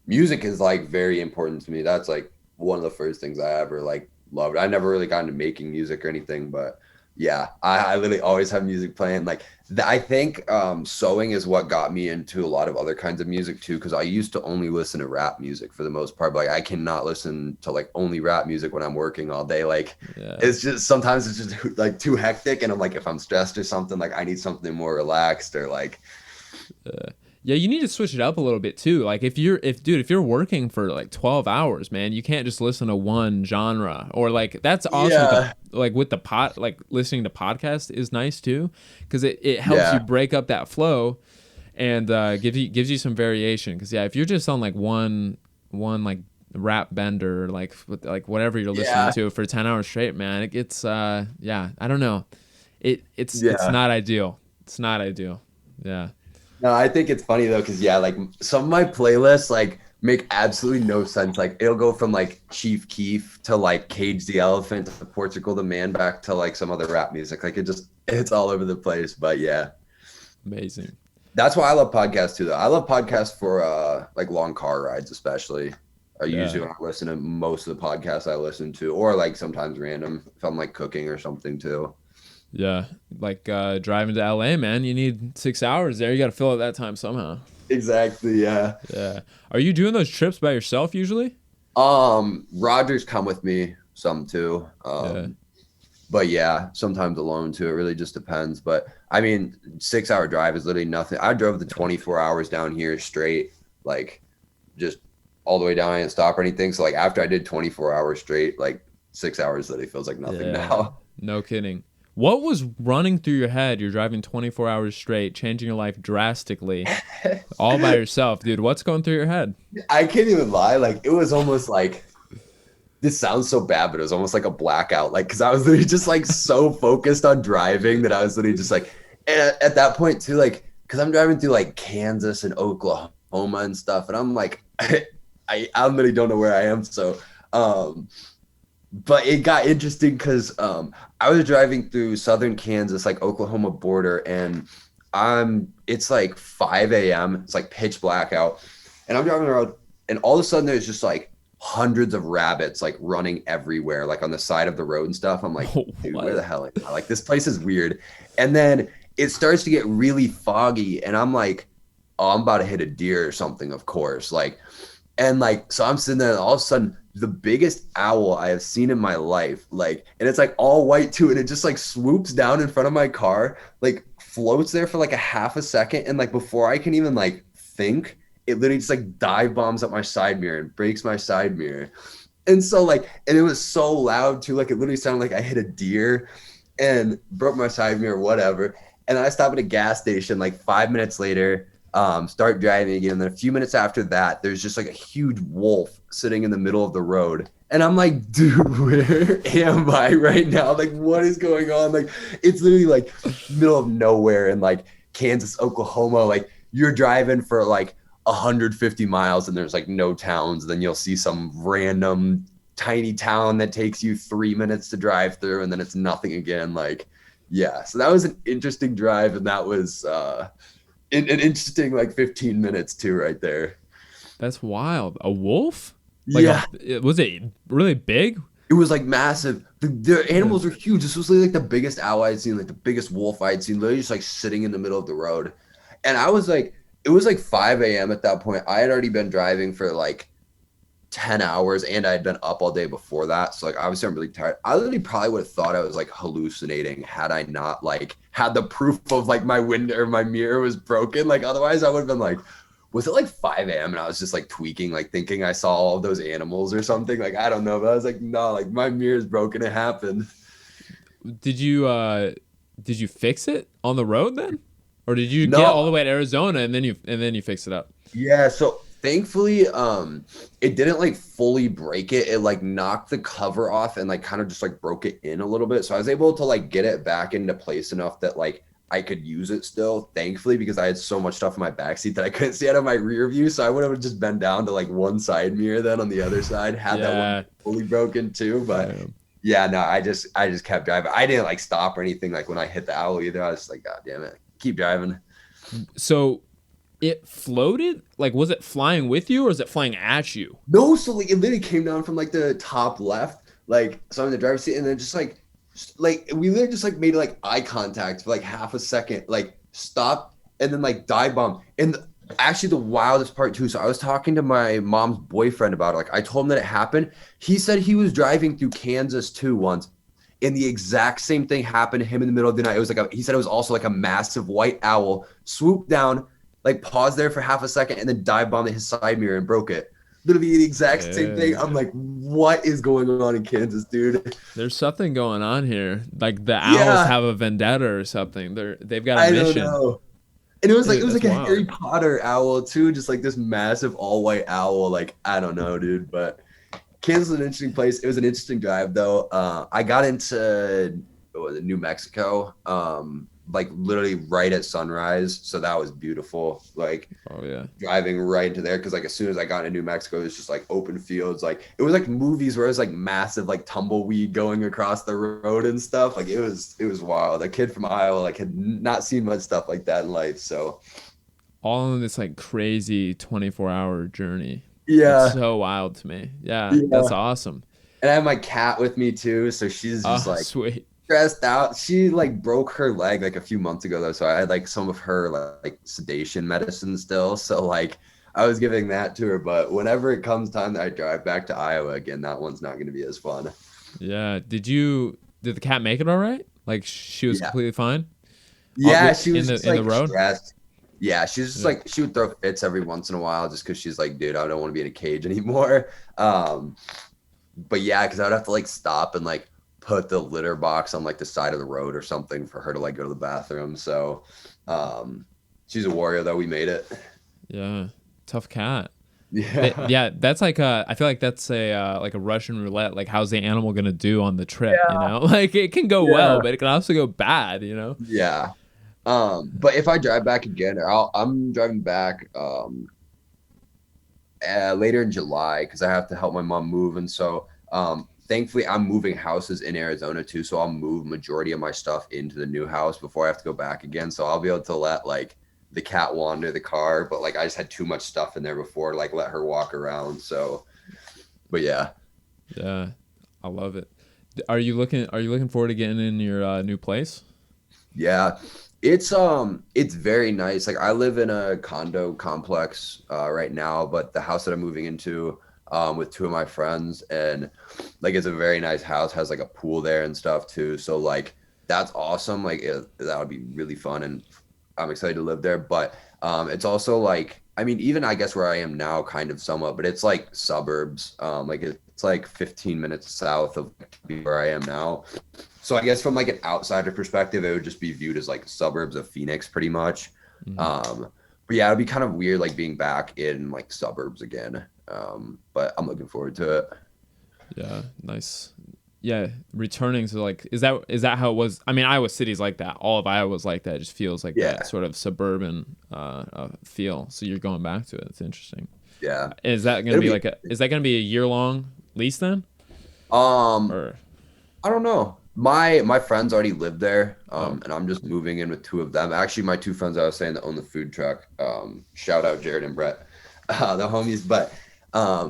music is like very important to me. That's like one of the first things I ever like loved. I never really got into making music or anything, but yeah, I literally always have music playing. Like I think sewing is what got me into a lot of other kinds of music too, because I used to only listen to rap music for the most part. But like I cannot listen to like only rap music when I'm working all day. Like it's just sometimes it's just like too hectic, and I'm like, if I'm stressed or something, like I need something more relaxed or like.
Yeah, you need to switch it up a little bit too. Like if you're working for like 12 hours, man, you can't just listen to one genre. Or like that's also with the listening to podcasts is nice too, because it helps you break up that flow and gives you some variation. Because if you're just on like one like rap bender or like whatever you're listening to for 10 hours straight, man, it gets I don't know, it's not ideal. It's not ideal. Yeah.
No, I think it's funny though, because like some of my playlists like make absolutely no sense. Like it'll go from like Chief Keef to like Cage the Elephant to Portugal the Man back to like some other rap music. Like it's all over the place. But yeah,
amazing.
That's why I love podcasts too, though. I love podcasts for like long car rides, especially. Usually when I listen to most of the podcasts I listen to, or like sometimes random if I'm like cooking or something too.
Yeah, like driving to LA, man, you need 6 hours there. You got to fill out that time somehow.
Exactly, yeah.
Yeah. Are you doing those trips by yourself usually?
Roger's come with me some too. But yeah, sometimes alone too. It really just depends. But I mean, 6 hour drive is literally nothing. I drove the 24 hours down here straight, like just all the way down. I didn't stop or anything. So like after I did 24 hours straight, like 6 hours literally feels like nothing now.
No kidding. What was running through your head? You're driving 24 hours straight, changing your life drastically, all by yourself, dude. What's going through your head?
I can't even lie. Like it was almost like, this sounds so bad, but it was almost like a blackout. Like, cause I was literally just like so focused on driving that I was literally just like, and at that point too, like, cause I'm driving through like Kansas and Oklahoma and stuff. And I'm like, I literally don't know where I am. So, but it got interesting because I was driving through southern Kansas, like Oklahoma border, and it's like 5 a.m. It's like pitch black out. And I'm driving around, and all of a sudden there's just like hundreds of rabbits like running everywhere, like on the side of the road and stuff. I'm like, dude, where the hell am I? Like, this place is weird. And then it starts to get really foggy, and I'm like, oh, I'm about to hit a deer or something, of course. Like, and like, so I'm sitting there, and all of a sudden, the biggest owl I have seen in my life, like, and it's like all white too, and it just like swoops down in front of my car, like floats there for like a half a second, and like before I can even like think, it literally just like dive bombs up my side mirror and breaks my side mirror. And so like, and it was so loud too, like it literally sounded like I hit a deer and broke my side mirror, whatever. And I stop at a gas station like 5 minutes later, start driving again. And then a few minutes after that, there's just like a huge wolf sitting in the middle of the road. And I'm like, dude, where am I right now? Like, what is going on? Like, it's literally like middle of nowhere in like Kansas, Oklahoma. Like, you're driving for like 150 miles and there's like no towns. Then you'll see some random tiny town that takes you 3 minutes to drive through, and then it's nothing again. Like, yeah. So that was an interesting drive, and that was an interesting like 15 minutes too, right there.
That's wild. A wolf? Like
Yeah.
was it really big?
It was like massive. The animals are huge. This was like the biggest owl I'd seen, like the biggest wolf I'd seen, literally just like sitting in the middle of the road. And I was like, it was like 5 a.m. at that point. I had already been driving for like 10 hours and I had been up all day before that. So like obviously I'm really tired. I literally probably would have thought I was like hallucinating had I not like had the proof of like my window or my mirror was broken. Like otherwise I would have been like, was it like 5 a.m. and I was just like tweaking, like thinking I saw all of those animals or something? Like, I don't know. But I was like, no, like my mirror's broken. It happened.
Did you fix it on the road then? Or did you get all
No.
the way to Arizona and then you fix it up?
Yeah. So thankfully, it didn't like fully break it. It like knocked the cover off and like kind of just like broke it in a little bit. So I was able to like get it back into place enough that like I could use it still, thankfully, because I had so much stuff in my backseat that I couldn't see out of my rear view. So I would have just been down to like one side mirror then on the other side, had that one fully broken too. But yeah, no, I just kept driving. I didn't like stop or anything like when I hit the owl either. I was just like, God damn it, keep driving.
So it floated? Like was it flying with you or is it flying at you?
No, so like it literally came down from like the top left, like so I'm in the driver's seat, and then just like we literally just like made like eye contact for like half a second, like stopped and then like dive bomb. And actually the wildest part too, so I was talking to my mom's boyfriend about it. Like I told him that it happened. He said he was driving through Kansas too once and the exact same thing happened to him in the middle of the night. It was like he said it was also like a massive white owl swooped down, like paused there for half a second and then dive bombed his side mirror and broke it. Literally the exact same thing. I'm like, what is going on in Kansas, dude?
There's something going on here. Like the owls have a vendetta or something. They've got a mission.
I don't know. And it was
Dude,
like a
wild.
Harry Potter owl too, just like this massive all white owl. Like I don't know, dude. But Kansas is an interesting place. It was an interesting drive though. I got into New Mexico, like literally right at sunrise, so that was beautiful. Like,
oh yeah,
driving right into there because like as soon as I got into New Mexico, it was just like open fields. Like it was like movies where it was like massive like tumbleweed going across the road and stuff. Like it was wild. A kid from Iowa like had not seen much stuff like that in life. So
all in this like crazy 24-hour journey.
yeah,
it's so wild to me. Yeah,
yeah.
that's awesome.
And I have my cat with me too, so she's just like
sweet.
Stressed out. She like broke her leg like a few months ago though, so I had like some of her like sedation medicine still. So like I was giving that to her, but whenever it comes time that I drive back to Iowa again, that one's not going to be as fun.
Yeah. Did the cat make it all right? Like she was completely fine?
Yeah, she was
in the road.
Stressed. Yeah, she's just like she would throw fits every once in a while just because she's like, dude, I don't want to be in a cage anymore. But yeah, because I would have to like stop and like put the litter box on like the side of the road or something for her to like go to the bathroom. So she's a warrior though. We made it.
Yeah, tough cat.
Yeah,
yeah, that's like I feel like that's a like a Russian roulette. Like how's the animal gonna do on the trip? You know, like it can go well, but it can also go bad. You know.
Yeah. But if I drive back again, I'm driving back later in July because I have to help my mom move, and so thankfully I'm moving houses in Arizona too, so I'll move majority of my stuff into the new house before I have to go back again. So I'll be able to let like the cat wander the car, but like I just had too much stuff in there before, like let her walk around. So, but yeah,
I love it. Are you looking forward to getting in your new place?
Yeah, it's very nice. Like I live in a condo complex right now, but the house that I'm moving into with two of my friends, and like it's a very nice house, has like a pool there and stuff too. So like that's awesome. Like that would be really fun, and I'm excited to live there. But it's also like, I mean, even I guess where I am now, kind of somewhat, but it's like suburbs. Like it's like 15 minutes south of where I am now. So I guess from like an outsider perspective, it would just be viewed as like suburbs of Phoenix pretty much. Mm-hmm. But yeah, it'd be kind of weird like being back in like suburbs again. But I'm looking forward to it.
Yeah, nice. yeah, returning to like, is that how it was? I mean, Iowa City's like that. All of Iowa was like that. It just feels like
Yeah.
that sort of suburban feel. So you're going back to it. It's interesting.
Yeah.
Is that gonna
It'll
be
be,
like is that gonna be a year long lease then?
um,
Or
I don't know. My friends already live there,
oh,
and I'm just moving in with two of them. Actually, my two friends I was saying that own the food truck. Shout out Jared and Brett, the homies. But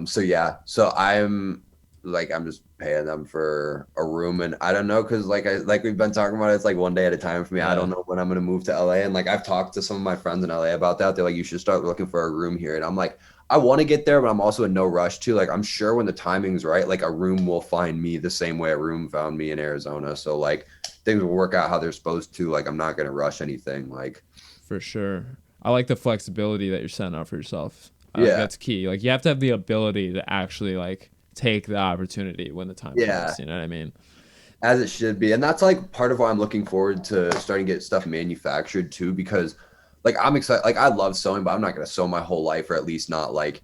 so yeah, so I'm just paying them for a room, and I don't know because like we've been talking about, it's like one day at a time for me. I
yeah,
don't know when I'm gonna move to LA, and like I've talked to some of my friends in LA about that. They're like, you should start looking for a room here, and I'm like, I want to get there, but I'm also in no rush too. Like I'm sure when the timing's right, like a room will find me the same way a room found me in Arizona. So like things will work out how they're supposed to. Like I'm not gonna rush anything. Like
for sure. I like the flexibility that you're setting up for yourself. I think
yeah,
that's key. Like you have to have the ability to actually like take the opportunity when the time
yeah,
comes. You know what I mean?
as it should be. And that's like part of why I'm looking forward to starting to get stuff manufactured too, because like I'm excited. Like I love sewing, but I'm not gonna sew my whole life, or at least not like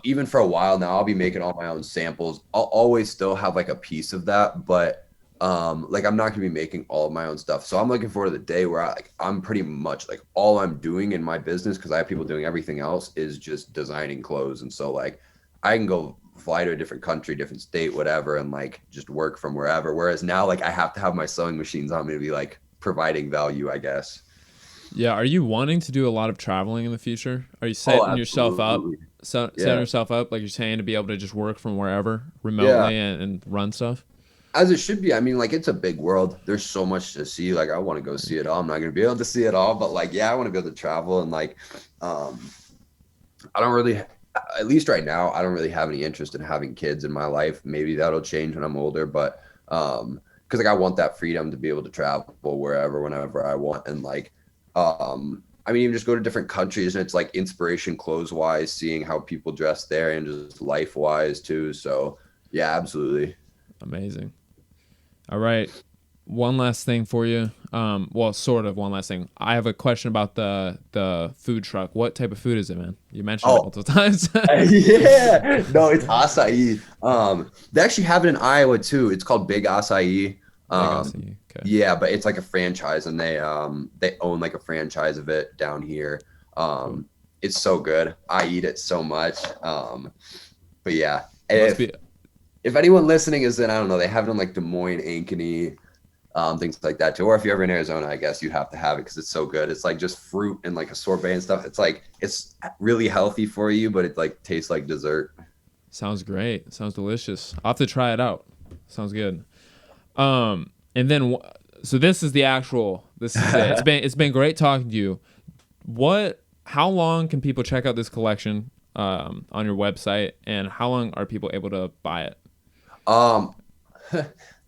even for a while now. I'll be making all my own samples. I'll always still have like a piece of that, but like I'm not gonna be making all of my own stuff. So I'm looking forward to the day where I'm pretty much like all I'm doing in my business, because I have people doing everything else, is just designing clothes. And so like I can go fly to a different country, different state, whatever, and like just work from wherever. Whereas now like I have to have my sewing machines on me to be like providing value, I guess.
Yeah. Are you wanting to do a lot of traveling in the future? Are you
Oh,
setting yourself up,
absolutely.
setting
Yeah.
yourself up, like you're saying, to be able to just work from wherever
Yeah.
remotely and run stuff?
As it should be. I mean, like it's a big world. There's so much to see. Like I want to go see it all. I'm not gonna be able to see it all, but like yeah, I want to be able to travel and like um I don't really, at least right now, I don't really have any interest in having kids in my life. Maybe that'll change when I'm older, but because like I want that freedom to be able to travel wherever, whenever I want, and like I mean, even just go to different countries, and it's like inspiration clothes wise, seeing how people dress there, and just life wise too. So yeah, absolutely.
Amazing. All right. One last thing for you. Well, sort of one last thing. I have a question about the food truck. What type of food is it, man? You mentioned it
Oh,
multiple times.
yeah, no, it's acai. They actually have it in Iowa too. It's called Big Acai.
Big I
Um,
see. Okay.
yeah, but it's like a franchise, and they own like a franchise of it down here.
Cool.
It's so good. I eat it so much. But yeah,
It must be.
if anyone listening is in, I don't know, they have it in like Des Moines, Ankeny, things like that too. Or if you're ever in Arizona, I guess you'd have to have it because it's so good. It's like just fruit and like a sorbet and stuff. It's like it's really healthy for you, but it like tastes like dessert.
Sounds great. Sounds delicious. I'll have to try it out. Sounds good. And then so this is the actual. This is it. It's been great talking to you. How long can people check out this collection on your website, and how long are people able to buy it?
Um,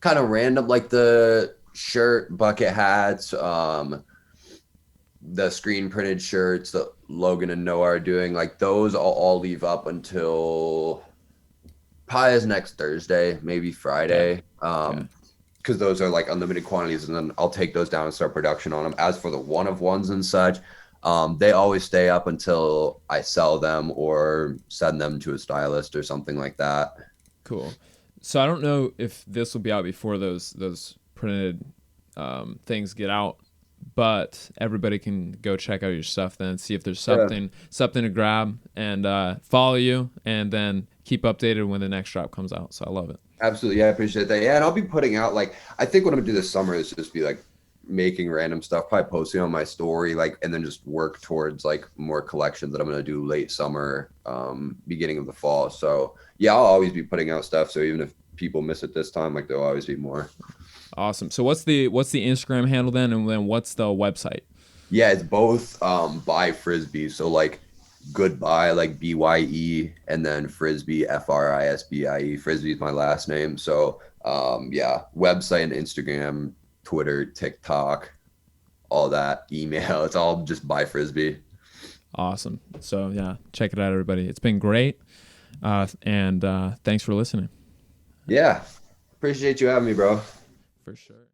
kind of random, like the shirt, bucket hats, the screen printed shirts that Logan and Noah are doing. Like those, I'll all leave up until probably as next Thursday, maybe
Okay.
Friday.
Okay.
Because those are like unlimited quantities, and then I'll take those down and start production on them. As for the one of ones and such, they always stay up until I sell them or send them to a stylist or something like that.
Cool. So I don't know if this will be out before those printed things get out, but everybody can go check out your stuff then, see if there's
Yeah.
something to grab, and follow you, and then keep updated when the next drop comes out. So I love it.
Absolutely. Yeah, I appreciate that. Yeah, and I'll be putting out like I think what I'm gonna do this summer is just be like making random stuff, probably posting on my story, like, and then just work towards like more collections that I'm gonna do late summer, beginning of the fall. So yeah, I'll always be putting out stuff. So even if people miss it this time, like there'll always be more.
Awesome. So what's the Instagram handle then, and then what's the website?
Yeah, it's both by Frisbie. So like goodbye, like BYE, and then Frisbie, Frisbie. Frisbie is my last name. So yeah, website and Instagram, Twitter, TikTok, all that, email. It's all just by Frisbie.
Awesome. So yeah, check it out, everybody. It's been great, and thanks for listening.
Yeah. Appreciate you having me, bro.
For sure.